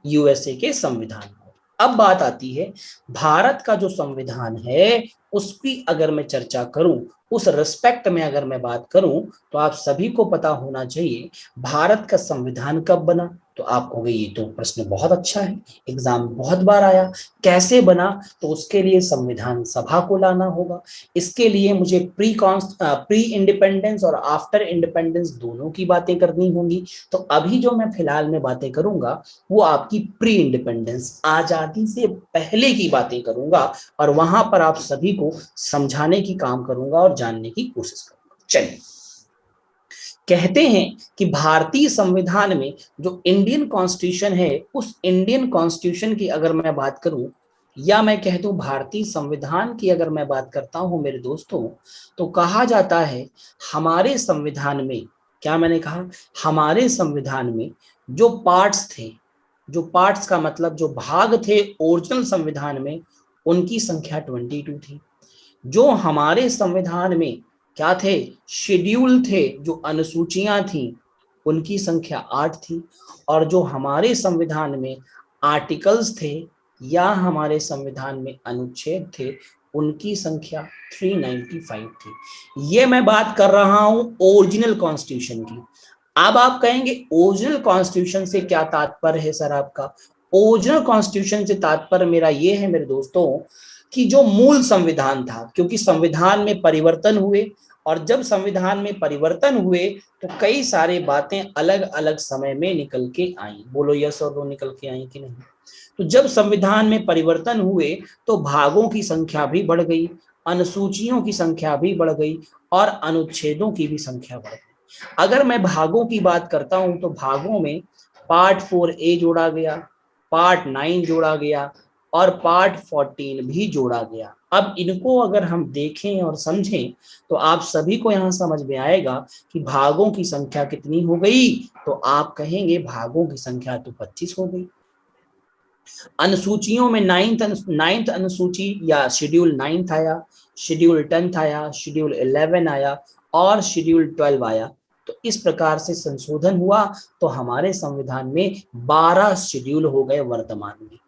A: यूएसए के संविधान को। अब बात आती है भारत का जो संविधान है उसकी अगर मैं चर्चा करूं, उस रिस्पेक्ट में अगर मैं बात करूं, तो आप सभी को पता होना चाहिए भारत का संविधान कब बना। तो आप कहोगे ये तो प्रश्न बहुत अच्छा है, एग्जाम में बहुत बार आया। कैसे बना? तो उसके लिए संविधान सभा को लाना होगा। इसके लिए मुझे प्री इंडिपेंडेंस और आफ्टर इंडिपेंडेंस दोनों की बातें करनी होंगी। तो अभी जो मैं फिलहाल में बातें करूंगा वो आपकी प्री इंडिपेंडेंस, आजादी से पहले की बातें करूंगा, और वहां पर आप सभी को समझाने की काम करूंगा और जानने की कोशिश करूंगा। चलिए, कहते हैं कि भारतीय संविधान में जो इंडियन कॉन्स्टिट्यूशन है, उस इंडियन कॉन्स्टिट्यूशन की अगर मैं बात करूं, या मैं कह दूं भारतीय संविधान की अगर मैं बात करता हूं मेरे दोस्तों, तो कहा जाता है हमारे संविधान में, क्या मैंने कहा? हमारे संविधान में जो पार्ट्स थे, जो पार्ट्स का मतलब जो भाग थे ओरिजिनल संविधान में, उनकी संख्या 22 थी। जो हमारे संविधान में क्या थे? शेड्यूल थे, जो अनुसूचियां थी, उनकी संख्या 8 थी। और जो हमारे संविधान में आर्टिकल्स थे, या हमारे संविधान में अनुच्छेद थे, उनकी संख्या 395 थी। ये मैं बात कर रहा हूं ओरिजिनल कॉन्स्टिट्यूशन की। अब आप कहेंगे ओरिजिनल कॉन्स्टिट्यूशन से क्या तात्पर्य है सर आपका? ओरिजिनल कॉन्स्टिट्यूशन से तात्पर्य मेरा ये है मेरे दोस्तों कि जो मूल संविधान था, क्योंकि संविधान में परिवर्तन हुए, और जब संविधान में परिवर्तन हुए तो कई सारी बातें अलग अलग समय में निकल के आई। बोलो यस और नो, निकल के आई कि नहीं? तो जब संविधान में परिवर्तन हुए तो भागों की संख्या भी बढ़ गई। अनुसूचियों की संख्या भी बढ़ गई और अनुच्छेदों की भी संख्या बढ़ गई। अगर मैं भागों की बात करता हूं तो भागों में पार्ट 4A जोड़ा गया, पार्ट 9 जोड़ा गया और पार्ट 14 भी जोड़ा गया। अब इनको अगर हम देखें और समझें तो आप सभी को यहां समझ में आएगा कि भागों की संख्या कितनी हो गई। तो आप कहेंगे भागों की संख्या तो 25 हो गई। अनुसूचियों में नाइन्थ अनुसूची या शेड्यूल 9 आया, शेड्यूल 10 आया, शेड्यूल 11 आया और शेड्यूल 12 आया। तो इस प्रकार से संशोधन हुआ तो हमारे संविधान में 12 शेड्यूल हो गए वर्तमान में।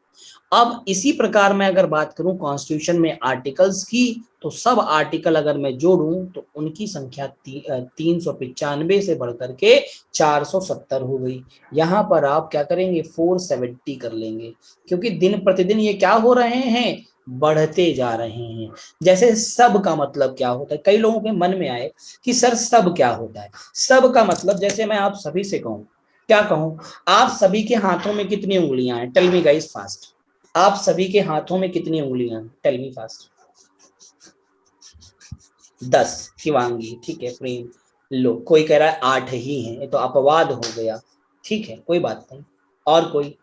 A: अब इसी प्रकार मैं अगर बात करूं कॉन्स्टिट्यूशन में आर्टिकल्स की, तो सब आर्टिकल अगर मैं जोड़ूं तो उनकी संख्या 395 से बढ़कर के 470 हो गई। यहां पर आप क्या करेंगे, 470 कर लेंगे, क्योंकि दिन प्रतिदिन ये क्या हो रहे हैं, बढ़ते जा रहे हैं। जैसे सब का मतलब क्या होता है, कई लोगों के मन में आए कि सर सब क्या होता है। सब का मतलब, जैसे मैं आप सभी से कहूं, क्या कहूं, आप सभी के हाथों में कितनी उंगलियां हैं, टेल मी गाइस फास्ट। आप सभी के हाथों में कितनी उंगलियां हैं, टेल मी फास्ट। 10। शिवांगी, ठीक है, प्रेम, लो, कोई कह रहा है 8 ही हैं, ये तो अपवाद हो गया, ठीक है, कोई बात नहीं। और कोई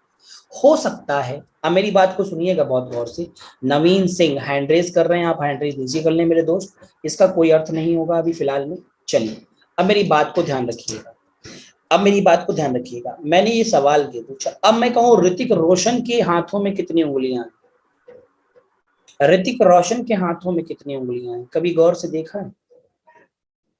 A: हो सकता है, अब मेरी बात को सुनिएगा बहुत गौर से। नवीन सिंह हैंड रेज कर रहे हैं, आप हैंड रेज नीचे कर लें मेरे दोस्त, इसका कोई अर्थ नहीं होगा अभी फिलहाल में। चलिए अब मेरी बात को ध्यान रखिएगा, अब मेरी बात को ध्यान रखिएगा, मैंने ये सवाल क्यों पूछा। अब मैं कहूं ऋतिक रोशन के हाथों में कितनी उंगलियां हैं, ऋतिक रोशन के हाथों में कितनी उंगलियां हैं, कभी गौर से देखा है।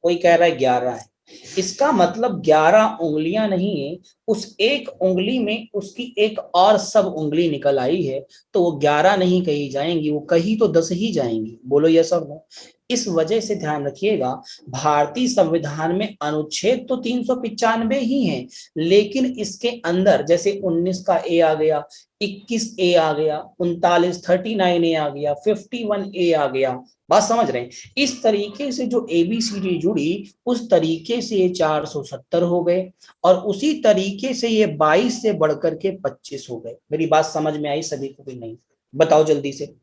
A: कोई कह रहा है 11 है। इसका मतलब 11 उंगलियां नहीं है, उस एक उंगली में उसकी एक और सब उंगली निकल आई है, तो वो 11 नहीं कही जाएंगी, वो कही तो 10 ही जाएंगी। बोलो यस और नो। इस वजह से ध्यान रखिएगा, भारतीय संविधान में अनुच्छेद तो 395 ही हैं, लेकिन इसके अंदर जैसे 19 का ए आ गया, 21A आ गया, 39 A आ गया, 51A आ गया। बात समझ रहे हैं। इस तरीके से जो ABCD जुड़ी, उस तरीके से ये 470 हो गए और उसी तरीके से ये 22 से बढ़कर के 25 हो गए। मेरी बात समझ में आई सभी को भी नहीं, बताओ जल्दी से।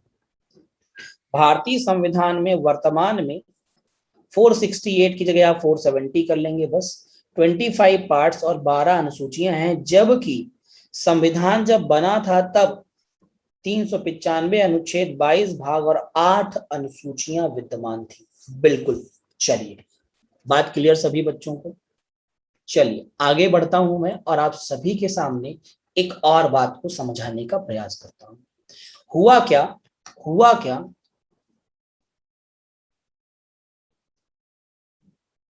A: भारतीय संविधान में वर्तमान में 468 की जगह आप 470 कर लेंगे बस। 25 पार्ट्स और 12 अनुसूचियां हैं, जबकि संविधान जब बना था तब 395 अनुच्छेद, 22 भाग और 8 अनुसूचियां विद्यमान थी। बिल्कुल। चलिए, बात क्लियर सभी बच्चों को। चलिए आगे बढ़ता हूं मैं और आप सभी के सामने एक और बात को समझाने का प्रयास करता हूं। हुआ क्या, हुआ क्या,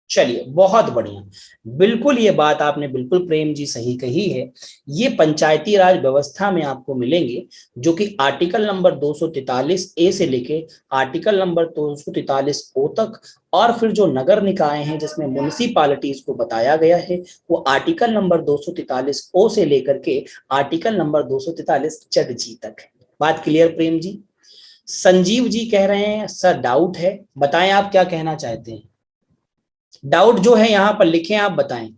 A: चलिए बहुत बढ़िया, बिल्कुल ये बात आपने बिल्कुल प्रेम जी सही कही है। ये पंचायती राज व्यवस्था में आपको मिलेंगे, जो कि आर्टिकल नंबर 243A से लेके आर्टिकल नंबर 243O तक, और फिर जो नगर निकाय हैं जिसमें म्युनिसिपालिटीज को बताया गया है, वो आर्टिकल नंबर 243O से लेकर के आर्टिकल नंबर 243 तक है। बात क्लियर प्रेम जी। संजीव जी कह रहे हैं सर डाउट है, बताएं आप क्या कहना चाहते हैं। डाउट जो है यहां पर लिखें, आप बताएं।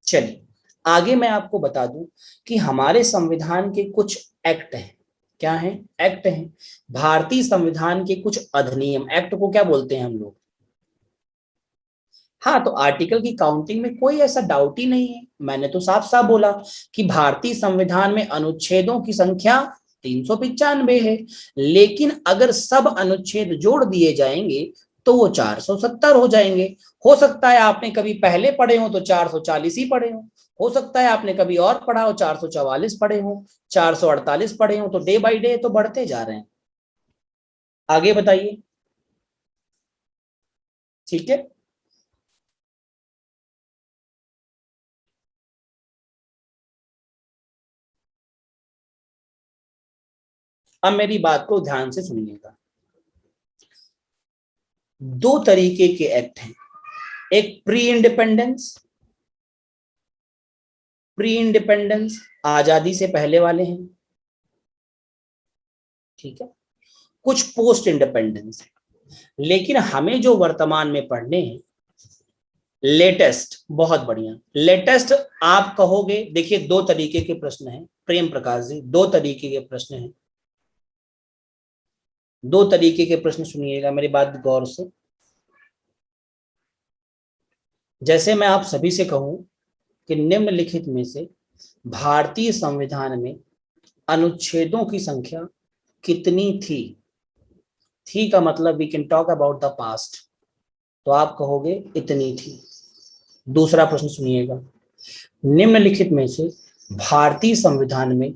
A: चलिए आगे मैं आपको बता दूं कि हमारे संविधान के कुछ एक्ट हैं। क्या हैं, एक्ट हैं। भारतीय संविधान के कुछ अधिनियम, एक्ट को क्या बोलते हैं हम लोग। हाँ, तो आर्टिकल की काउंटिंग में कोई ऐसा डाउट ही नहीं है। मैंने तो साफ साफ बोला कि भारतीय संविधान में अनुच्छेदों की संख्या 395 है, लेकिन अगर सब अनुच्छेद जोड़ दिए जाएंगे तो वो 470 हो जाएंगे। हो सकता है आपने कभी पहले पढ़े हो तो 440 ही पढ़े हो सकता है आपने कभी और पढ़ा हो 444 पढ़े हो, 448 पढ़े हो, तो डे बाय डे तो बढ़ते जा रहे हैं। आगे बताइए, ठीक है। अब मेरी बात को ध्यान से सुनिएगा। दो तरीके के एक्ट हैं, एक प्री इंडिपेंडेंस, प्री इंडिपेंडेंस आजादी से पहले वाले हैं, ठीक है। कुछ पोस्ट इंडिपेंडेंस है, लेकिन हमें जो वर्तमान में पढ़ने हैं लेटेस्ट, बहुत बढ़िया लेटेस्ट। आप कहोगे, देखिए दो तरीके के प्रश्न हैं प्रेम प्रकाश जी, दो तरीके के प्रश्न हैं। दो तरीके के प्रश्न सुनिएगा, मेरी बात गौर से। जैसे मैं आप सभी से कहूं कि निम्नलिखित में से भारतीय संविधान में अनुच्छेदों की संख्या कितनी थी का मतलब we can talk about the past, तो आप कहोगे इतनी थी। दूसरा प्रश्न सुनिएगा, निम्नलिखित में से भारतीय संविधान में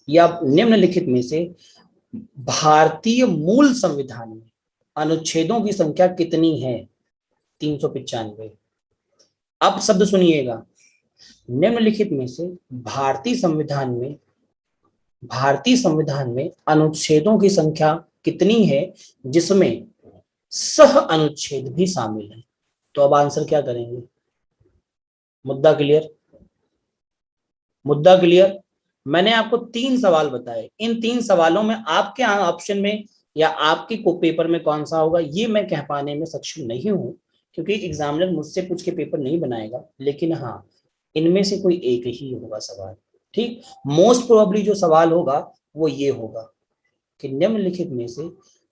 A: या निम्नलिखित में से भारतीय मूल संविधान में अनुच्छेदों की संख्या कितनी है? 395। अब शब्द सुनिएगा, निम्नलिखित में से भारतीय संविधान में अनुच्छेदों की संख्या कितनी है जिसमें सह अनुच्छेद भी शामिल है? तो अब आंसर क्या करेंगे? मुद्दा क्लियर? मैंने आपको 3 सवाल बताए, इन 3 सवालों में आपके ऑप्शन में या आपके को पेपर में कौन सा होगा ये मैं कह पाने में सक्षम नहीं हूं, क्योंकि एग्जामिनर मुझसे पूछ के पेपर नहीं बनाएगा, लेकिन हाँ इनमें से कोई एक ही होगा सवाल। ठीक, मोस्ट प्रोबेबली जो सवाल होगा वो ये होगा कि निम्नलिखित में से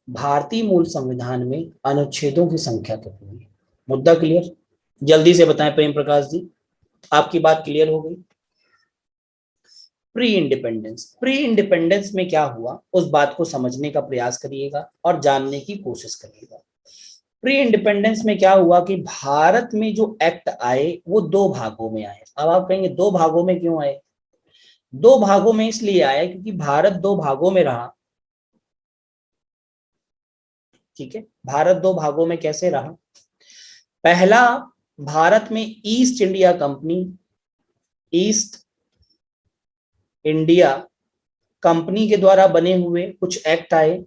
A: भारतीय मूल संविधान में अनुच्छेदों की संख्या कितनी है? मुद्दा क्लियर? जल्दी से बताएं प्रेम प्रकाश जी, आपकी बात क्लियर हो गई? प्री इंडिपेंडेंस में क्या हुआ उस बात को समझने का प्रयास करिएगा और जानने की कोशिश करिएगा। प्री इंडिपेंडेंस में क्या हुआ कि भारत में जो एक्ट आए वो 2 भागों में आए। अब आप कहेंगे 2 भागों में क्यों आए? 2 भागों में इसलिए आए क्योंकि भारत 2 भागों में रहा। ठीक है, भारत 2 भागों में कैसे रहा? पहला, भारत में ईस्ट इंडिया कंपनी के द्वारा बने हुए कुछ एक्ट आए।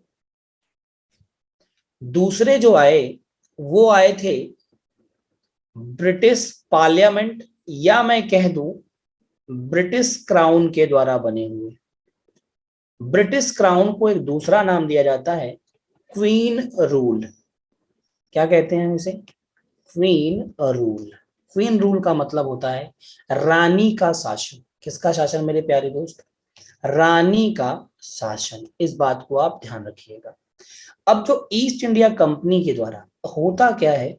A: दूसरे जो आए वो आए थे ब्रिटिश पार्लियामेंट या मैं कह दूं ब्रिटिश क्राउन के द्वारा बने हुए। ब्रिटिश क्राउन को एक दूसरा नाम दिया जाता है क्वीन रूल। क्या कहते हैं इसे? Queen rule. क्वीन रूल का मतलब होता है रानी का शासन। किसका शासन मेरे प्यारे दोस्त? रानी का शासन। इस बात को आप ध्यान रखिएगा। अब जो ईस्ट इंडिया कंपनी के द्वारा होता क्या है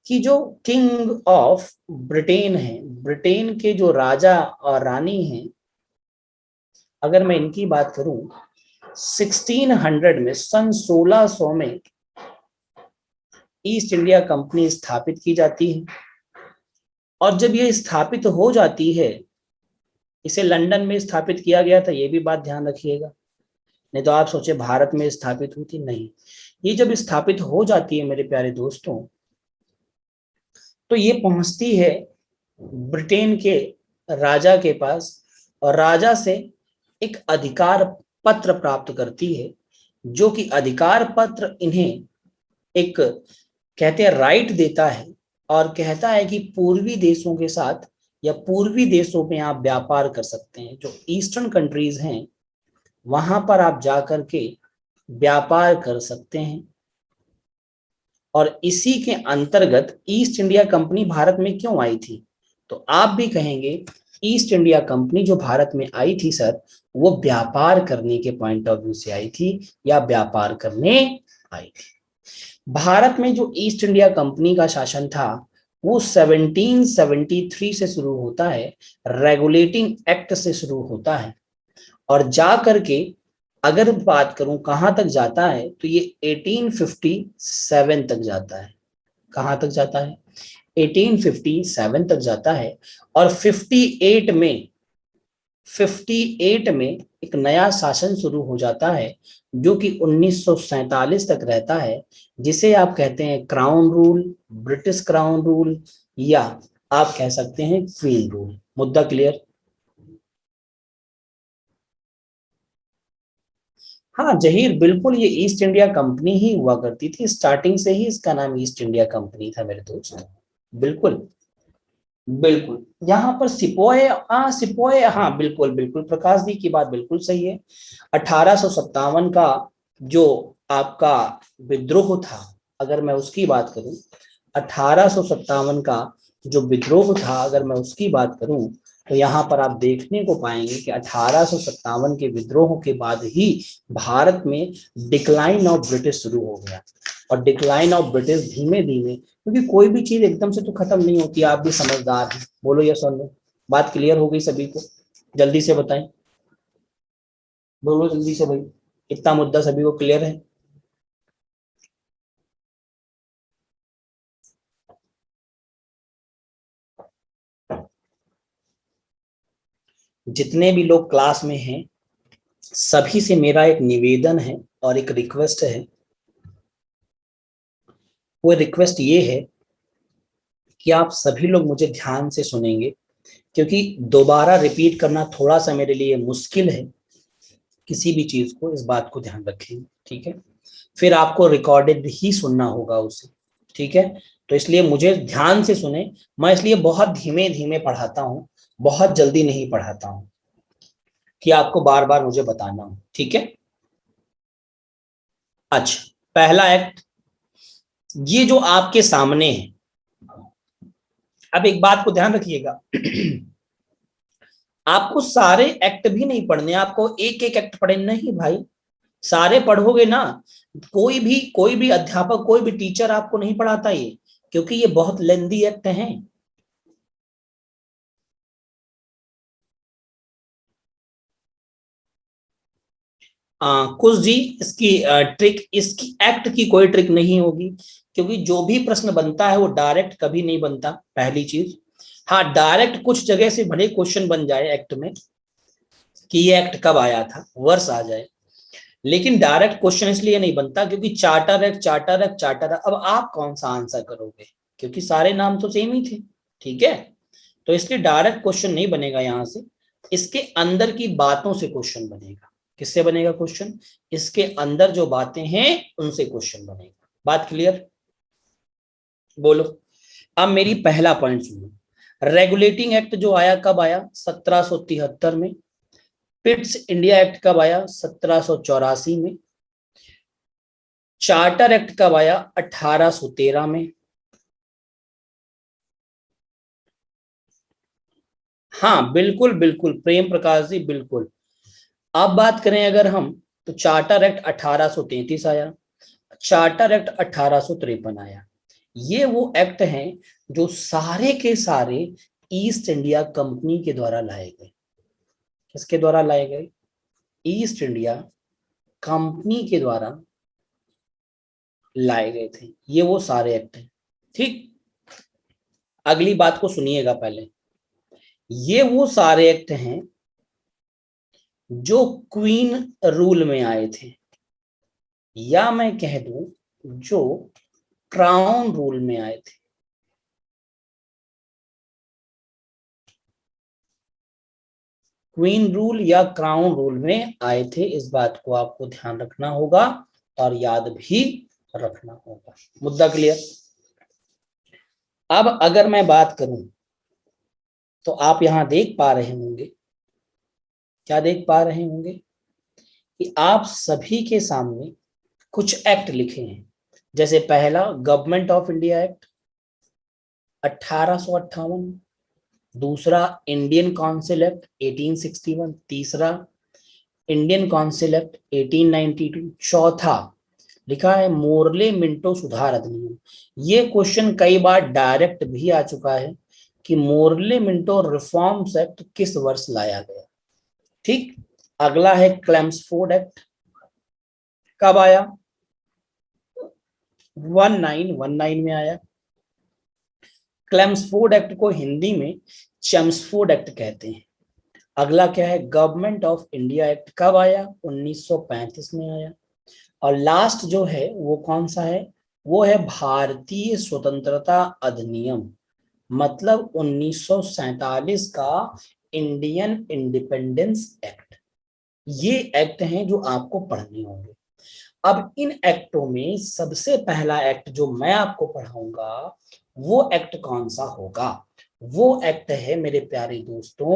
A: कि जो किंग ऑफ ब्रिटेन है, ब्रिटेन के जो राजा और रानी हैं, अगर मैं इनकी बात करूं 1600 में, सन 1600 में ईस्ट इंडिया कंपनी स्थापित की जाती है। और जब ये स्थापित हो जाती है, इसे लंदन में स्थापित किया गया था, ये भी बात ध्यान रखिएगा, नहीं तो आप सोचे भारत में स्थापित हुई थी, नहीं। ये जब स्थापित हो जाती है मेरे प्यारे दोस्तों, तो ये पहुंचती है ब्रिटेन के राजा के पास और राजा से एक अधिकार पत्र प्राप्त करती है, जो कि अधिकार पत्र इन्हें एक कहते हैं राइट देता है और कहता है कि पूर्वी देशों के साथ या पूर्वी देशों में आप व्यापार कर सकते हैं। जो ईस्टर्न कंट्रीज हैं वहां पर आप जाकर के व्यापार कर सकते हैं। और इसी के अंतर्गत ईस्ट इंडिया कंपनी भारत में क्यों आई थी? तो आप भी कहेंगे ईस्ट इंडिया कंपनी जो भारत में आई थी सर, वो व्यापार करने के पॉइंट ऑफ व्यू से आई थी या व्यापार करने आई थी। भारत में जो ईस्ट इंडिया कंपनी का शासन था वो 1773 से शुरू होता है, रेगुलेटिंग एक्ट से शुरू होता है, और जा करके अगर बात करूं कहां तक जाता है तो ये 1857 तक जाता है। कहां तक जाता है? 1857 तक जाता है। और 58 में एक नया शासन शुरू हो जाता है जो कि 1947 तक रहता है, जिसे आप कहते हैं crown rule, British crown rule, या आप कह सकते हैं क्वीन रूल। मुद्दा क्लियर? हाँ जहीर, बिल्कुल ये ईस्ट इंडिया कंपनी ही हुआ करती थी, स्टार्टिंग से ही इसका नाम ईस्ट इंडिया कंपनी था मेरे दोस्त। बिल्कुल बिल्कुल, यहाँ पर सिपोए, हाँ बिल्कुल बिल्कुल, प्रकाश जी की बात बिल्कुल सही है। 1857 का जो आपका विद्रोह था, अगर मैं उसकी बात करूं, 1857 का जो विद्रोह था अगर मैं उसकी बात करूं, तो यहाँ पर आप देखने को पाएंगे कि 1857 के विद्रोह के बाद ही भारत में डिक्लाइन ऑफ ब्रिटिश शुरू हो गया। और डिक्लाइन ऑफ ब्रिटिश धीमे धीमे, क्योंकि कोई भी चीज एकदम से तो खत्म नहीं होती, आप भी समझदार हैं, बोलो यस और नो। बात क्लियर हो गई सभी को? जल्दी से बताएं, बोलो जल्दी से भाई, इतना मुद्दा सभी को क्लियर है? जितने भी लोग क्लास में हैं सभी से मेरा एक निवेदन है और एक रिक्वेस्ट है। वो रिक्वेस्ट ये है कि आप सभी लोग मुझे ध्यान से सुनेंगे, क्योंकि दोबारा रिपीट करना थोड़ा सा मेरे लिए मुश्किल है। किसी भी चीज को, इस बात को ध्यान रखेंगे, ठीक है? फिर आपको रिकॉर्डेड ही सुनना होगा उसे, ठीक है? तो इसलिए मुझे ध्यान से सुने। मैं इसलिए बहुत धीमे धीमे पढ़ाता हूँ, बहुत जल्दी नहीं पढ़ाता हूँ कि आपको बार बार मुझे बताना हो, ठीक है? अच्छा, पहला एक्ट ये जो आपके सामने है। अब एक बात को ध्यान रखिएगा, आपको सारे एक्ट भी नहीं पढ़ने, आपको एक एक एक्ट पढ़े नहीं भाई। सारे पढ़ोगे ना, कोई भी अध्यापक, कोई भी टीचर आपको नहीं पढ़ाता ये, क्योंकि ये बहुत लेंदी एक्ट हैं। कुछ जी इसकी ट्रिक, इसकी एक्ट की कोई ट्रिक नहीं होगी, क्योंकि जो भी प्रश्न बनता है वो डायरेक्ट कभी नहीं बनता, पहली चीज। हाँ, डायरेक्ट कुछ जगह से भले क्वेश्चन बन जाए एक्ट में कि ये एक्ट कब आया था, वर्ष आ जाए, लेकिन डायरेक्ट क्वेश्चन इसलिए नहीं बनता क्योंकि charter act, charter act, charter act. अब आप कौन सा आंसर करोगे, क्योंकि सारे नाम तो सेम ही थे, ठीक है? तो इसलिए डायरेक्ट क्वेश्चन नहीं बनेगा यहां से, इसके अंदर की बातों से क्वेश्चन बनेगा। किससे बनेगा क्वेश्चन? इसके अंदर जो बातें हैं उनसे क्वेश्चन बनेगा। बात क्लियर? बोलो। अब मेरी पहला पॉइंट सुनो। रेगुलेटिंग एक्ट जो आया कब आया? 1773 में। पिट्स इंडिया एक्ट कब आया? 1784 में। चार्टर एक्ट कब आया? 1813 में। हाँ बिल्कुल बिल्कुल प्रेम प्रकाश जी, बिल्कुल। अब बात करें अगर हम, तो चार्टर एक्ट 1833 आया, चार्टर एक्ट 1853 आया। ये वो एक्ट हैं जो सारे के सारे ईस्ट इंडिया कंपनी के द्वारा लाए गए। किसके द्वारा लाए गए? ईस्ट इंडिया कंपनी के द्वारा लाए गए थे। ये वो सारे एक्ट हैं, ठीक? अगली बात को सुनिएगा पहले। ये वो सारे एक्ट हैं जो क्वीन रूल में आए थे, या मैं कह दूं जो क्राउन रूल में आए थे। क्वीन रूल या क्राउन रूल में आए थे, इस बात को आपको ध्यान रखना होगा और याद भी रखना होगा। मुद्दा क्लियर? अब अगर मैं बात करूं तो आप यहां देख पा रहे होंगे, क्या देख पा रहे होंगे कि आप सभी के सामने कुछ एक्ट लिखे हैं। जैसे पहला गवर्नमेंट ऑफ इंडिया एक्ट 1858, दूसरा इंडियन काउंसिल एक्ट 1861, तीसरा इंडियन काउंसिल एक्ट 1892, चौथा लिखा है मोरले मिंटो सुधार अधिनियम। ये क्वेश्चन कई बार डायरेक्ट भी आ चुका है कि मोरले मिंटो रिफॉर्म्स एक्ट किस वर्ष लाया गया, ठीक? अगला है क्लेम्सफोर्ड एक्ट, कब आया? 1919 में आया। क्लेम्सफोर्ड एक्ट को हिंदी में चेम्सफोर्ड एक्ट कहते हैं। अगला क्या है? गवर्नमेंट ऑफ इंडिया एक्ट, कब आया? 1935 में आया। और लास्ट जो है वो कौन सा है? वो है भारतीय स्वतंत्रता अधिनियम, मतलब 1947 का इंडियन इंडिपेंडेंस एक्ट। ये एक्ट हैं जो आपको पढ़ने होंगे। अब इन एक्टों में सबसे पहला एक्ट जो मैं आपको पढ़ाऊंगा वो एक्ट कौन सा होगा? वो एक्ट है मेरे प्यारे दोस्तों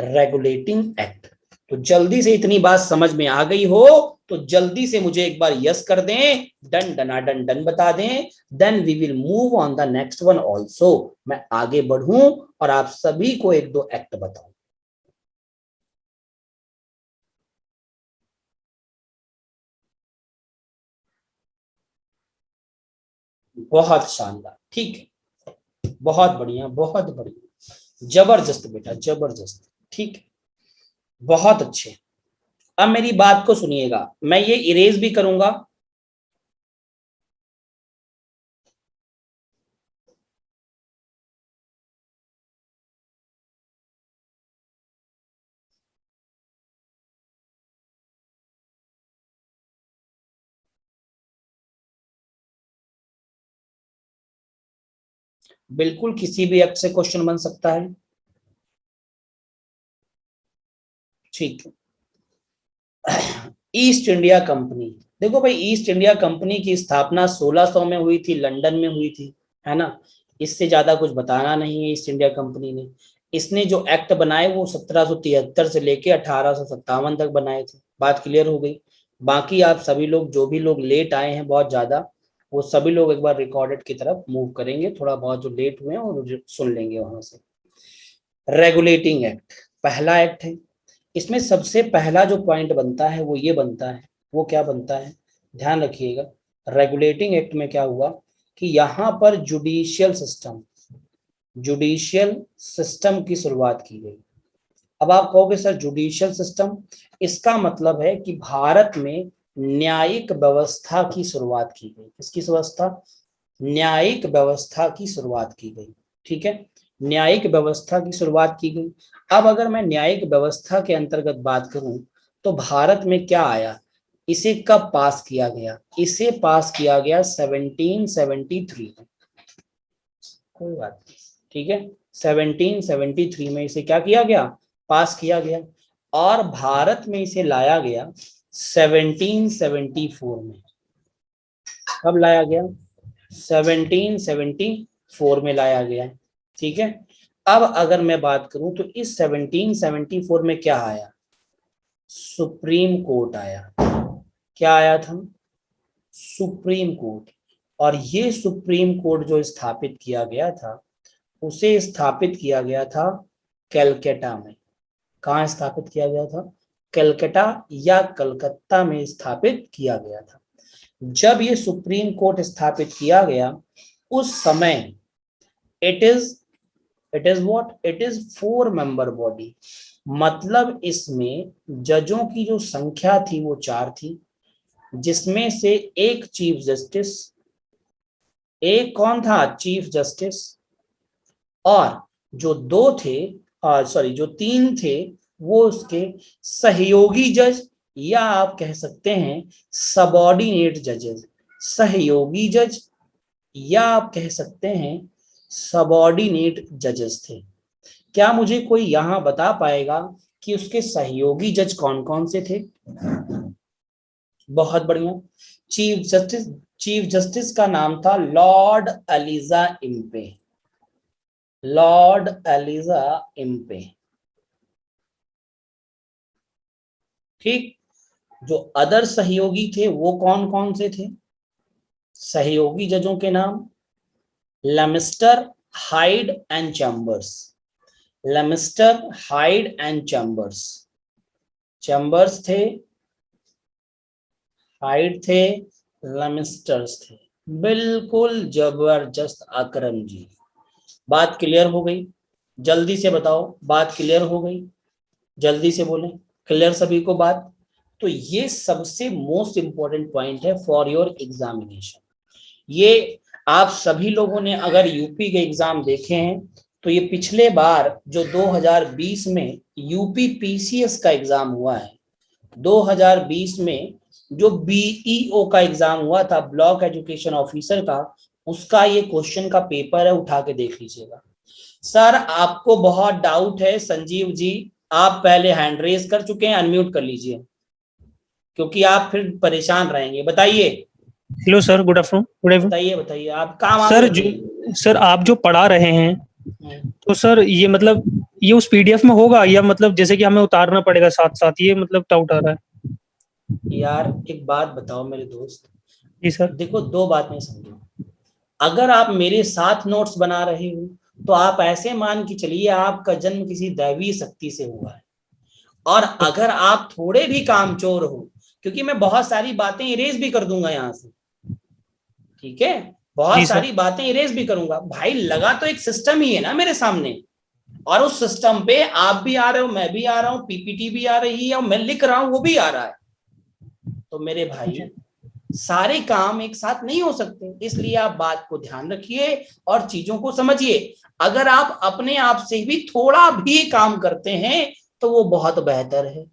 A: रेगुलेटिंग एक्ट। तो जल्दी से, इतनी बात समझ में आ गई हो तो जल्दी से मुझे एक बार यस कर दें, डन डना डन डन बता दें, then we will move on the next one also. मैं आगे बढ़ूं और आप सभी को एक दो एक्ट बताऊं। बहुत शानदार, ठीक है, बहुत बढ़िया, बहुत बढ़िया, जबरदस्त बेटा, जबरदस्त, ठीक है, बहुत अच्छे। अब मेरी बात को सुनिएगा, मैं ये इरेज भी करूंगा। बिल्कुल किसी भी एक्ट से क्वेश्चन बन सकता है, ठीक है। ईस्ट इंडिया कंपनी, देखो भाई, ईस्ट इंडिया कंपनी की स्थापना 1600 में हुई थी, लंदन में हुई थी, है ना। इससे ज्यादा कुछ बताना नहीं है ईस्ट इंडिया कंपनी ने। इसने जो एक्ट बनाए वो 1773 से लेके 1857 तक बनाए थे। बात क्लियर हो गई। बाकी आप सभी लोग, जो भी लोग लेट आए हैं बहुत ज्यादा, वो सभी लोग एक बार रिकॉर्डेड की तरफ मूव करेंगे, थोड़ा बहुत जो लेट हुए हैं और सुन लेंगे वहां से। रेगुलेटिंग एक्ट पहला एक्ट है। इसमें सबसे पहला जो पॉइंट बनता है वो ये बनता है, वो क्या बनता है, ध्यान रखिएगा। रेगुलेटिंग एक्ट में क्या हुआ कि यहाँ पर जुडिशियल सिस्टम की शुरुआत की गई। अब आप कहोगे सर जुडिशियल सिस्टम, इसका मतलब है कि भारत में न्यायिक व्यवस्था की शुरुआत की गई। किसकी व्यवस्था? न्यायिक व्यवस्था की शुरुआत की गई, ठीक है, न्यायिक व्यवस्था की शुरुआत की गई। अब अगर मैं न्यायिक व्यवस्था के अंतर्गत बात करूं तो भारत में क्या आया, इसे कब पास किया गया? इसे पास किया गया 1773 में, कोई बात नहीं, ठीक है, 1773 में इसे क्या किया गया, पास किया गया। और भारत में इसे लाया गया 1774 में। कब लाया गया? 1774 में लाया गया, ठीक है। अब अगर मैं बात करूं तो इस 1774 में क्या आया? सुप्रीम कोर्ट आया। क्या आया था? Supreme court. और ये सुप्रीम कोर्ट जो स्थापित किया गया था, उसे स्थापित किया गया था कलकत्ता में। कहाँ स्थापित किया गया था? कलकत्ता या कलकत्ता में स्थापित किया गया था। जब ये सुप्रीम कोर्ट स्थापित किया गया उस समय it is what, it is 4 member body. मतलब इसमें जजों की जो संख्या थी वो 4 थी, जिसमें से एक चीफ जस्टिस, एक कौन था? Chief justice. और जो 2 थे, सॉरी जो 3 थे, वो उसके सहयोगी जज, या आप कह सकते हैं सबऑर्डिनेट जजेस। सहयोगी जज या आप कह सकते हैं सबऑर्डिनेट जजेस थे। क्या मुझे कोई यहां बता पाएगा कि उसके सहयोगी जज कौन कौन से थे? बहुत बढ़िया। चीफ जस्टिस का नाम था Lord Elijah Impey. Lord Elijah Impey, ठीक। जो अदर सहयोगी थे वो कौन कौन से थे? सहयोगी जजों के नाम Lemister, Hyde and Chambers. Lemister, Hyde and Chambers. Chambers थे, हाइड थे, लेमिस्टर्स थे। बिल्कुल जबरदस्त अकरम जी, बात क्लियर हो गई? जल्दी से बताओ, बात क्लियर हो गई? जल्दी से बोलें, क्लियर सभी को बात? तो ये सबसे मोस्ट इंपॉर्टेंट पॉइंट है फॉर योर एग्जामिनेशन। ये आप सभी लोगों ने अगर यूपी के एग्जाम देखे हैं तो ये पिछले बार जो 2020 में यूपी पीसीएस का एग्जाम हुआ है, 2020 में जो बीईओ का एग्जाम हुआ था, ब्लॉक एजुकेशन ऑफिसर का, उसका ये क्वेश्चन का पेपर है, उठा के देख लीजिएगा। सर आपको बहुत डाउट है संजीव जी, आप पहले हैंड रेज कर चुके हैं, अनम्यूट कर लीजिए क्योंकि आप फिर परेशान रहेंगे। बताइए।
B: Hello sir, good afternoon, good evening.
A: बताइए बताइए, आप काम
B: सर आप जो पढ़ा रहे हैं तो सर ये मतलब ये उस पीडीएफ में होगा या मतलब जैसे कि हमें उतारना पड़ेगा साथ साथ, ये मतलब डाउट आ रहा है।
A: यार एक बात बताओ मेरे दोस्त,
B: जी सर।
A: देखो 2 बातें समझो। अगर आप मेरे साथ नोट्स बना रहे हो तो आप ऐसे मान के चलिए आपका जन्म किसी दैवीय शक्ति से हुआ है। और अगर आप थोड़े भी कामचोर हो, क्योंकि मैं बहुत सारी बातें इरेज भी कर दूंगा यहां से, ठीक है, बहुत
B: जी सर।
A: सारी बातें इरेज भी करूंगा भाई, लगा तो एक सिस्टम ही है ना मेरे सामने, और उस सिस्टम पे आप भी आ रहे हो, मैं भी आ रहा हूँ, पीपीटी भी आ रही है, और मैं लिख रहा हूं वो भी आ रहा है। तो मेरे भाई सारे काम एक साथ नहीं हो सकते, इसलिए आप बात को ध्यान रखिए और चीजों को समझिए। अगर आप अपने आप से भी थोड़ा भी काम करते हैं तो वो बहुत बेहतर है।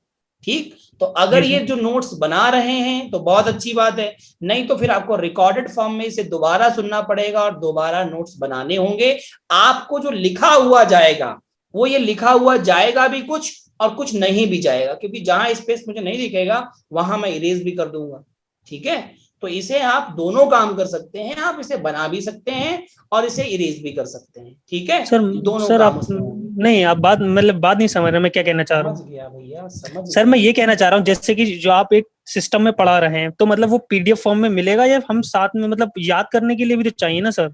A: ठीक, तो
B: जी
A: अगर ये
B: सर।
A: जो नोट्स बना रहे हैं तो बहुत अच्छी बात है, नहीं तो फिर आपको रिकॉर्डेड फॉर्म में इसे दोबारा सुनना पड़ेगा और दोबारा नोट्स बनाने होंगे। आपको जो लिखा हुआ जाएगा वो ये लिखा हुआ जाएगा भी कुछ और कुछ नहीं भी जाएगा, क्योंकि जहां स्पेस मुझे नहीं दिखेगा वहां मैं इरेज भी कर दूंगा। ठीक है, तो इसे आप दोनों काम कर सकते हैं, आप इसे बना भी सकते हैं और इसे इरेज भी कर सकते हैं। ठीक है,
B: सर
A: दोनों
B: सर
A: काम
B: आप
A: उसमें होंगे।
B: नहीं, आप बात मतलब बात नहीं समझ रहे मैं क्या कहना चाह रहा
A: समझ
B: हूँ।
A: गया भैया, समझ
B: सर
A: गया।
B: मैं ये कहना चाह रहा हूँ जैसे कि जो आप एक सिस्टम में पढ़ा रहे हैं तो मतलब वो पीडीएफ फॉर्म में मिलेगा, या हम साथ में मतलब याद करने के लिए भी तो चाहिए ना सर।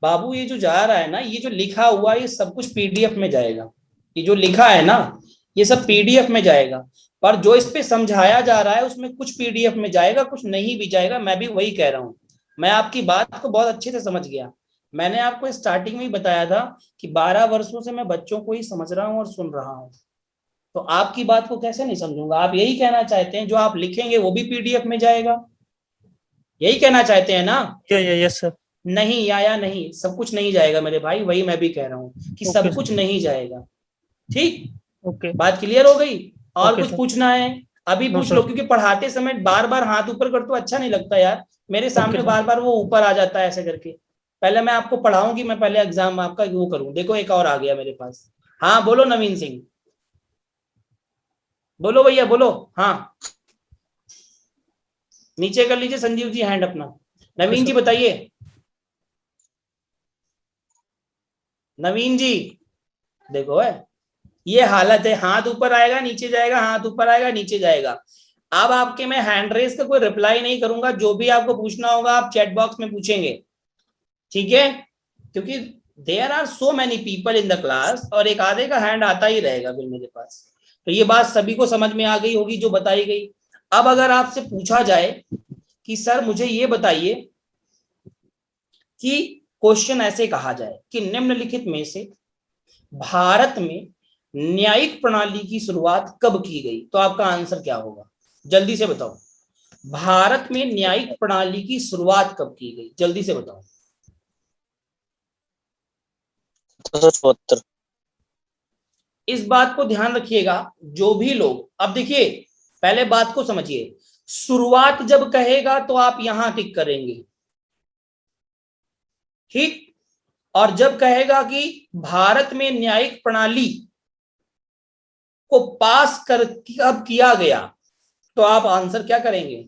A: बाबू ये जो जा रहा है ना, ये जो लिखा हुआ है ये सब कुछ पीडीएफ में जाएगा। ये जो लिखा है ना ये सब पीडीएफ में जाएगा, पर जो इस पे समझाया जा रहा है उसमें कुछ पीडीएफ में जाएगा, कुछ नहीं भी जाएगा। मैं भी वही कह रहा हूँ, मैं आपकी बात को बहुत अच्छे से समझ गया। मैंने आपको स्टार्टिंग में ही बताया था कि 12 वर्षों से मैं बच्चों को ही समझ रहा हूँ और सुन रहा हूँ, तो आपकी बात को कैसे नहीं समझूंगा। आप यही कहना चाहते हैं जो आप लिखेंगे वो भी पीडीएफ में जाएगा, यही कहना चाहते हैं ना?
B: Yes sir.
A: नहीं, या नहीं, सब कुछ नहीं जाएगा मेरे भाई, वही मैं भी कह रहा हूँ कि
B: ओके
A: सब कुछ
B: सर।
A: नहीं जाएगा। ठीक,
B: ओके।
A: बात क्लियर हो गई? और
B: ओके
A: कुछ
B: सर।
A: पूछना है? अभी
B: नो
A: पूछ लो,
B: सर।
A: क्योंकि पढ़ाते समय बार बार हाथ ऊपर कर तो अच्छा नहीं लगता यार, मेरे
B: ओके
A: सामने
B: सर।
A: बार बार वो ऊपर आ जाता है ऐसे करके। पहले मैं आपको पढ़ाऊंगी, मैं पहले एग्जाम आपका वो करूँ। देखो एक और आ गया मेरे पास। हाँ बोलो नवीन सिंह, बोलो भैया बोलो। हाँ, नीचे कर लीजिए संजीव जी हैंड अपना।
B: ओके
A: नवीन जी
B: सर।
A: बताइए, नवीन जी। देखो है, ये हालत है, हाथ ऊपर आएगा नीचे जाएगा, हाथ ऊपर आएगा नीचे जाएगा। अब आपके मैं हैंड रेस का कोई रिप्लाई नहीं करूंगा, जो भी आपको पूछना होगा आप चैट बॉक्स में पूछेंगे। ठीक है, क्योंकि there are so many people in the class और एक आधे का हैंड आता ही रहेगा फिर मेरे पास। तो ये बात सभी को समझ में आ गई होगी जो बताई गई। अब अगर आपसे पूछा जाए कि सर मुझे ये बताइए कि क्वेश्चन ऐसे कहा जाए कि निम्नलिखित में से भारत में न्यायिक प्रणाली की शुरुआत कब की गई, तो आपका आंसर क्या होगा? जल्दी से बताओ, भारत में न्यायिक प्रणाली की शुरुआत कब की गई, जल्दी से बताओ।
E: 1774।
A: इस बात को ध्यान रखिएगा, जो भी लोग, अब देखिए पहले बात को समझिए, शुरुआत जब कहेगा तो आप यहां टिक करेंगे। ठीक, और जब कहेगा कि भारत में न्यायिक प्रणाली को पास कर कब किया गया, तो आप आंसर क्या करेंगे?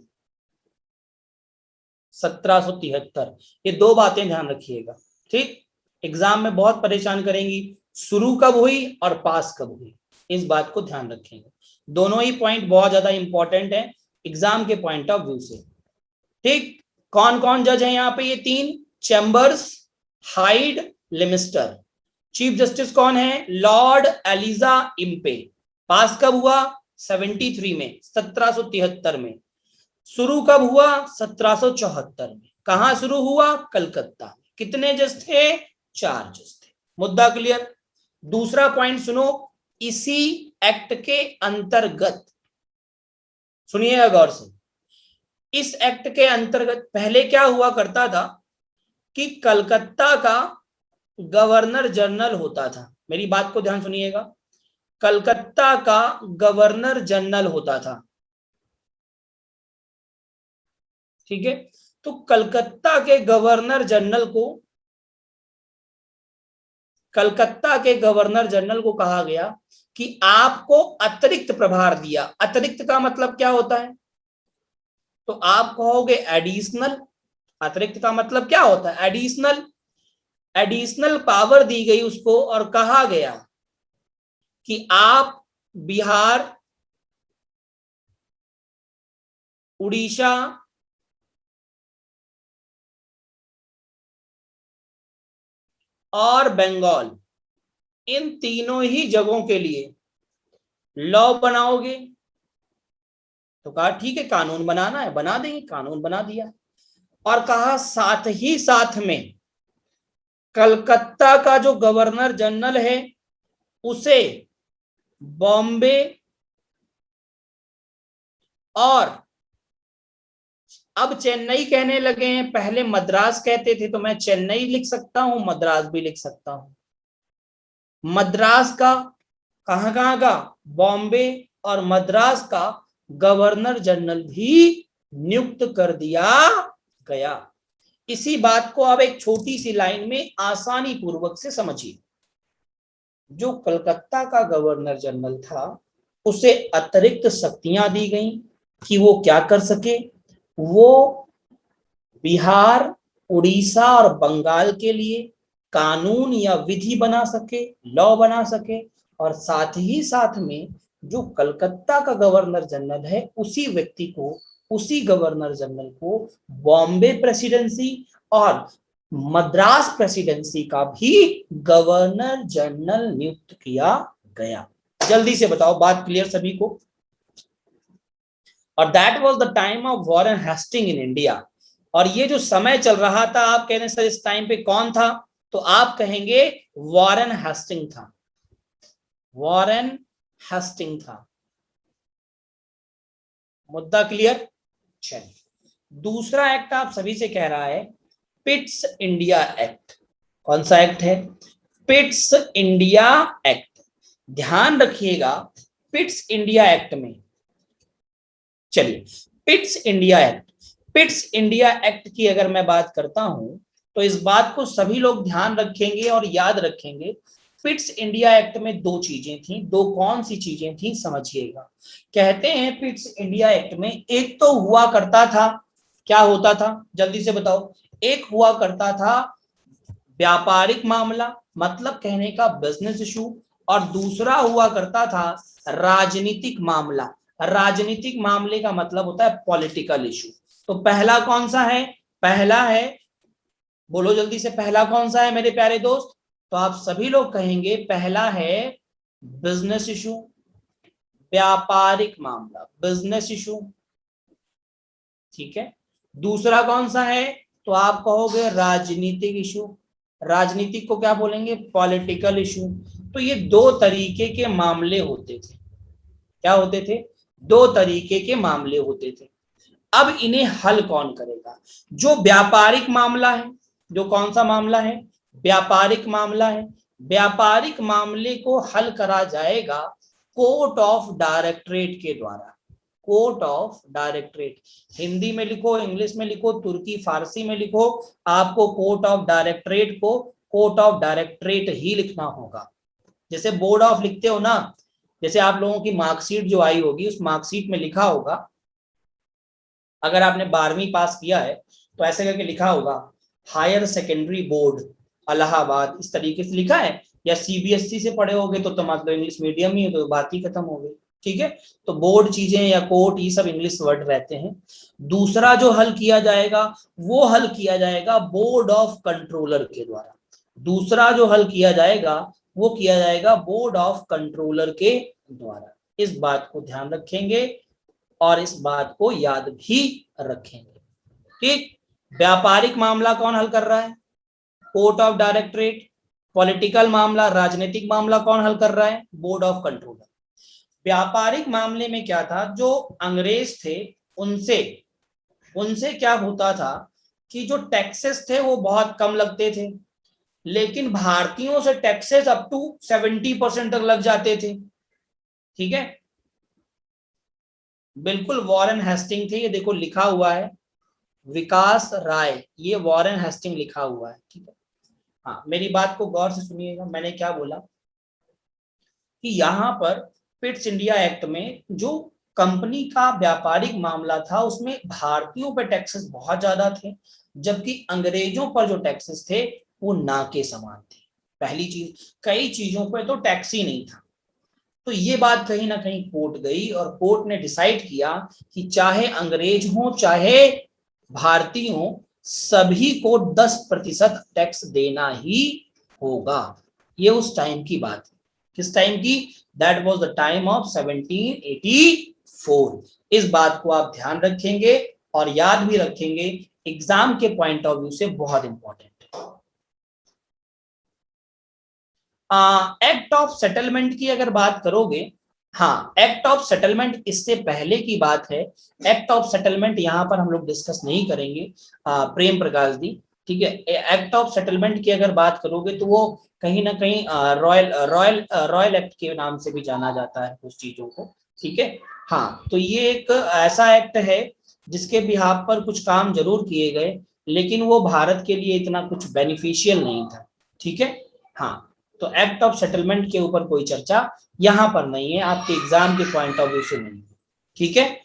A: 1773। ये दो बातें ध्यान रखिएगा। ठीक, एग्जाम में बहुत परेशान करेंगी, शुरू कब हुई और पास कब हुई, इस बात को ध्यान रखेंगे। दोनों ही पॉइंट बहुत ज्यादा इंपॉर्टेंट है एग्जाम के पॉइंट ऑफ व्यू से। ठीक, कौन कौन जज है यहाँ पे? ये तीन, चैम्बर्स, हाइड, लिमिस्टर। चीफ जस्टिस कौन है? Lord Elijah Impey. पास कब हुआ? 73 में, 1773 में। शुरू कब हुआ? 1774 में। कहां शुरू हुआ? कलकत्ता में। कितने जज थे? 4 जज थे। मुद्दा क्लियर? दूसरा पॉइंट सुनो, इसी एक्ट के अंतर्गत, सुनिएगा गौर से, इस एक्ट के अंतर्गत पहले क्या हुआ करता था कि कलकत्ता का गवर्नर जनरल होता था। मेरी बात को ध्यान सुनिएगा, कलकत्ता का गवर्नर जनरल होता था। ठीक है, तो कलकत्ता के गवर्नर जनरल को, कलकत्ता के गवर्नर जनरल को कहा गया कि आपको अतिरिक्त प्रभार दिया। अतिरिक्त का मतलब क्या होता है? तो आप कहोगे एडिशनल। अतिरिक्त का मतलब क्या होता है? एडिशनल। एडिशनल पावर दी गई उसको और कहा गया कि आप बिहार, उड़ीसा, और बंगाल, इन तीनों ही जगहों के लिए लॉ बनाओगे। तो कहा ठीक है, कानून बनाना है बना देंगे, कानून बना दिया। और कहा साथ ही साथ में कलकत्ता का जो गवर्नर जनरल है उसे बॉम्बे और अब चेन्नई कहने लगे हैं, पहले मद्रास कहते थे, तो मैं चेन्नई लिख सकता हूं, मद्रास भी लिख सकता हूं। मद्रास का कहां का, बॉम्बे और मद्रास का गवर्नर जनरल भी नियुक्त कर दिया गया। इसी बात को अब एक छोटी सी लाइन में आसानी पूर्वक से समझिए। जो कलकत्ता का गवर्नर जनरल था उसे अतिरिक्त शक्तियां दी गई कि वो क्या कर सके, वो बिहार, उड़ीसा और बंगाल के लिए कानून या विधि बना सके, लॉ बना सके, और साथ ही साथ में जो कलकत्ता का गवर्नर जनरल है उसी व्यक्ति को, उसी गवर्नर जनरल को बॉम्बे प्रेसिडेंसी और मद्रास प्रेसिडेंसी का भी गवर्नर जनरल नियुक्त किया गया। जल्दी से बताओ, बात क्लियर सभी को? और that was the time of Warren Hastings in India. और ये जो समय चल रहा था, आप कहने सर इस टाइम पे कौन था, तो आप कहेंगे वॉरेन हेस्टिंग था, वॉरेन हेस्टिंग था। मुद्दा क्लियर? चलिए, दूसरा एक्ट आप सभी से कह रहा है पिट्स इंडिया एक्ट। कौन सा एक्ट है? Pitt's India act. ध्यान रखिएगा, पिट्स इंडिया एक्ट में, चलिए Pitt's India act, Pitt's India act की अगर मैं बात करता हूं तो इस बात को सभी लोग ध्यान रखेंगे और याद रखेंगे। पिट्स इंडिया एक्ट में दो चीजें थी, दो कौन सी चीजें थी समझिएगा। कहते हैं पिट्स इंडिया एक्ट में एक तो हुआ करता था, क्या होता था जल्दी से बताओ? एक हुआ करता था व्यापारिक मामला, मतलब कहने का बिजनेस इशू, और दूसरा हुआ करता था राजनीतिक मामला। राजनीतिक मामले का मतलब होता है पॉलिटिकल इशू। तो पहला कौन सा है? पहला है, बोलो जल्दी से, पहला कौन सा है मेरे प्यारे दोस्त? तो आप सभी लोग कहेंगे पहला है बिजनेस इशू, व्यापारिक मामला, बिजनेस इशू, ठीक है। दूसरा कौन सा है? तो आप कहोगे राजनीतिक इशू। राजनीतिक को क्या बोलेंगे? Political issue. तो ये दो तरीके के मामले होते थे। क्या होते थे? दो तरीके के मामले होते थे। अब इन्हें हल कौन करेगा? जो व्यापारिक मामला है, जो कौन सा मामला है? व्यापारिक मामला है। व्यापारिक मामले को हल करा जाएगा कोर्ट ऑफ डायरेक्टरेट के द्वारा। कोर्ट ऑफ डायरेक्टरेट, हिंदी में लिखो, इंग्लिश में लिखो, तुर्की फारसी में लिखो, आपको कोर्ट ऑफ डायरेक्टरेट को कोर्ट ऑफ डायरेक्टरेट ही लिखना होगा। जैसे बोर्ड ऑफ लिखते हो ना, जैसे आप लोगों की मार्कशीट जो आई होगी उस मार्कशीट में लिखा होगा, अगर आपने 12वीं पास किया है तो ऐसे करके लिखा होगा हायर सेकेंडरी बोर्ड इलाहाबाद, इस तरीके से लिखा है। या सीबीएसई से पढ़े होगे तो मतलब इंग्लिश मीडियम ही है, तो बात ही खत्म हो गई, ठीक है। तो बोर्ड चीजें या कोर्ट ये सब इंग्लिश वर्ड रहते हैं। दूसरा जो हल किया जाएगा वो हल किया जाएगा बोर्ड ऑफ कंट्रोलर के द्वारा। दूसरा जो हल किया जाएगा वो किया जाएगा बोर्ड ऑफ कंट्रोलर के द्वारा। इस बात को ध्यान रखेंगे और इस बात को याद भी रखेंगे, ठीक। व्यापारिक मामला कौन हल कर रहा है? Court of directorate. पॉलिटिकल मामला, राजनीतिक मामला कौन हल कर रहा है? Board of controller. व्यापारिक मामले में क्या था, जो अंग्रेज थे उनसे क्या होता था कि जो टैक्सेस थे वो बहुत कम लगते थे, लेकिन भारतीयों से टैक्सेस अप टू 70% तक लग जाते थे, ठीक है। बिल्कुल वॉरेन हेस्टिंग थे, ये देखो लिखा हुआ है विकास राय, ये वॉरेन हेस्टिंग लिखा हुआ है, ठीक है। हाँ, मेरी बात को गौर से सुनिएगा, मैंने क्या बोला कि यहाँ पर पिट्स इंडिया एक्ट में जो कंपनी का व्यापारिक मामला था उसमें भारतीयों पर टैक्सेस बहुत ज्यादा थे, जबकि अंग्रेजों पर जो टैक्सेस थे वो ना के समान थे। पहली चीज, कई चीजों पर तो टैक्स ही नहीं था। तो ये बात कहीं ना कहीं कोर्ट गई और कोर्ट ने डिसाइड किया कि चाहे अंग्रेज हो चाहे भारतीय हो, सभी को 10% टैक्स देना ही होगा। ये उस टाइम की बात है। किस टाइम की? That was the time of 1784। इस बात को आप ध्यान रखेंगे और याद भी रखेंगे एग्जाम के पॉइंट ऑफ व्यू से बहुत इंपॉर्टेंट है। एक्ट ऑफ सेटलमेंट की अगर बात करोगे, हाँ एक्ट ऑफ सेटलमेंट इससे पहले की बात है। एक्ट ऑफ सेटलमेंट यहाँ पर हम लोग डिस्कस नहीं करेंगे प्रेम प्रकाश जी, ठीक है। एक्ट ऑफ सेटलमेंट की अगर बात करोगे तो वो कहीं ना कहीं रॉयल एक्ट के नाम से भी जाना जाता है उस चीजों को, ठीक है। हाँ, तो ये एक ऐसा एक्ट है जिसके बिहाफ पर कुछ काम जरूर किए गए, लेकिन वो भारत के लिए इतना कुछ बेनिफिशियल नहीं था, ठीक है। हाँ, तो एक्ट ऑफ सेटलमेंट के ऊपर कोई चर्चा यहां पर नहीं है, आपके एग्जाम के पॉइंट ऑफ व्यू से नहीं है, ठीक है।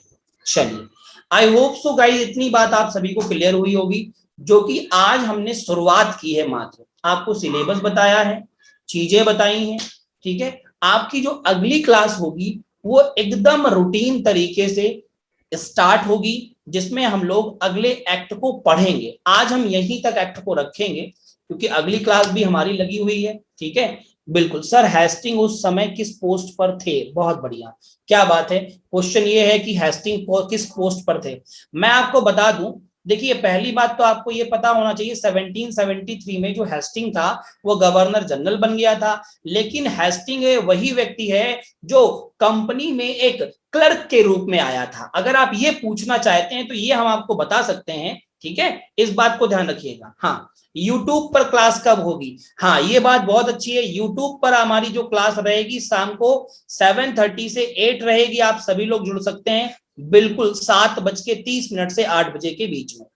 A: चलिए, आई होप सो गाइस इतनी बात आप सभी को क्लियर हुई होगी, जो कि आज हमने शुरुआत की है। मात्र आपको सिलेबस बताया है, चीजें बताई हैं, ठीक है। आपकी जो अगली क्लास होगी वो एकदम रूटीन तरीके से स्टार्ट होगी, जिसमें हम लोग अगले एक्ट को पढ़ेंगे। आज हम यहीं तक एक्ट को रखेंगे क्योंकि अगली क्लास भी हमारी लगी हुई है, ठीक है। बिल्कुल सर, हेस्टिंग उस समय किस पोस्ट पर थे? बहुत बढ़िया, क्या बात है। क्वेश्चन ये है कि हेस्टिंग किस पोस्ट पर थे। मैं आपको बता दूं, देखिए पहली बात तो आपको ये पता होना चाहिए 1773 में जो हेस्टिंग था वो गवर्नर जनरल बन गया था, लेकिन हेस्टिंग वही व्यक्ति है जो कंपनी में एक क्लर्क के रूप में आया था। अगर आप ये पूछना चाहते हैं तो ये हम आपको बता सकते हैं, ठीक है। इस बात को ध्यान रखिएगा। हाँ, यूट्यूब पर क्लास कब होगी? हाँ, ये बात बहुत अच्छी है। यूट्यूब पर हमारी जो क्लास रहेगी शाम को 7:30 से 8 रहेगी। आप सभी लोग जुड़ सकते हैं, बिल्कुल 7:30 से 8 बजे के बीच में।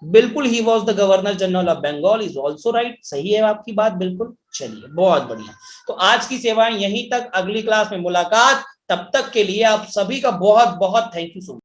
A: बिल्कुल, he was the governor general of Bengal is also right, सही है आपकी बात, बिल्कुल। चलिए, बहुत बढ़िया। तो आज की सेवाएं यहीं तक, अगली क्लास में मुलाकात। तब तक के लिए आप सभी का बहुत बहुत थैंक यू सो मच।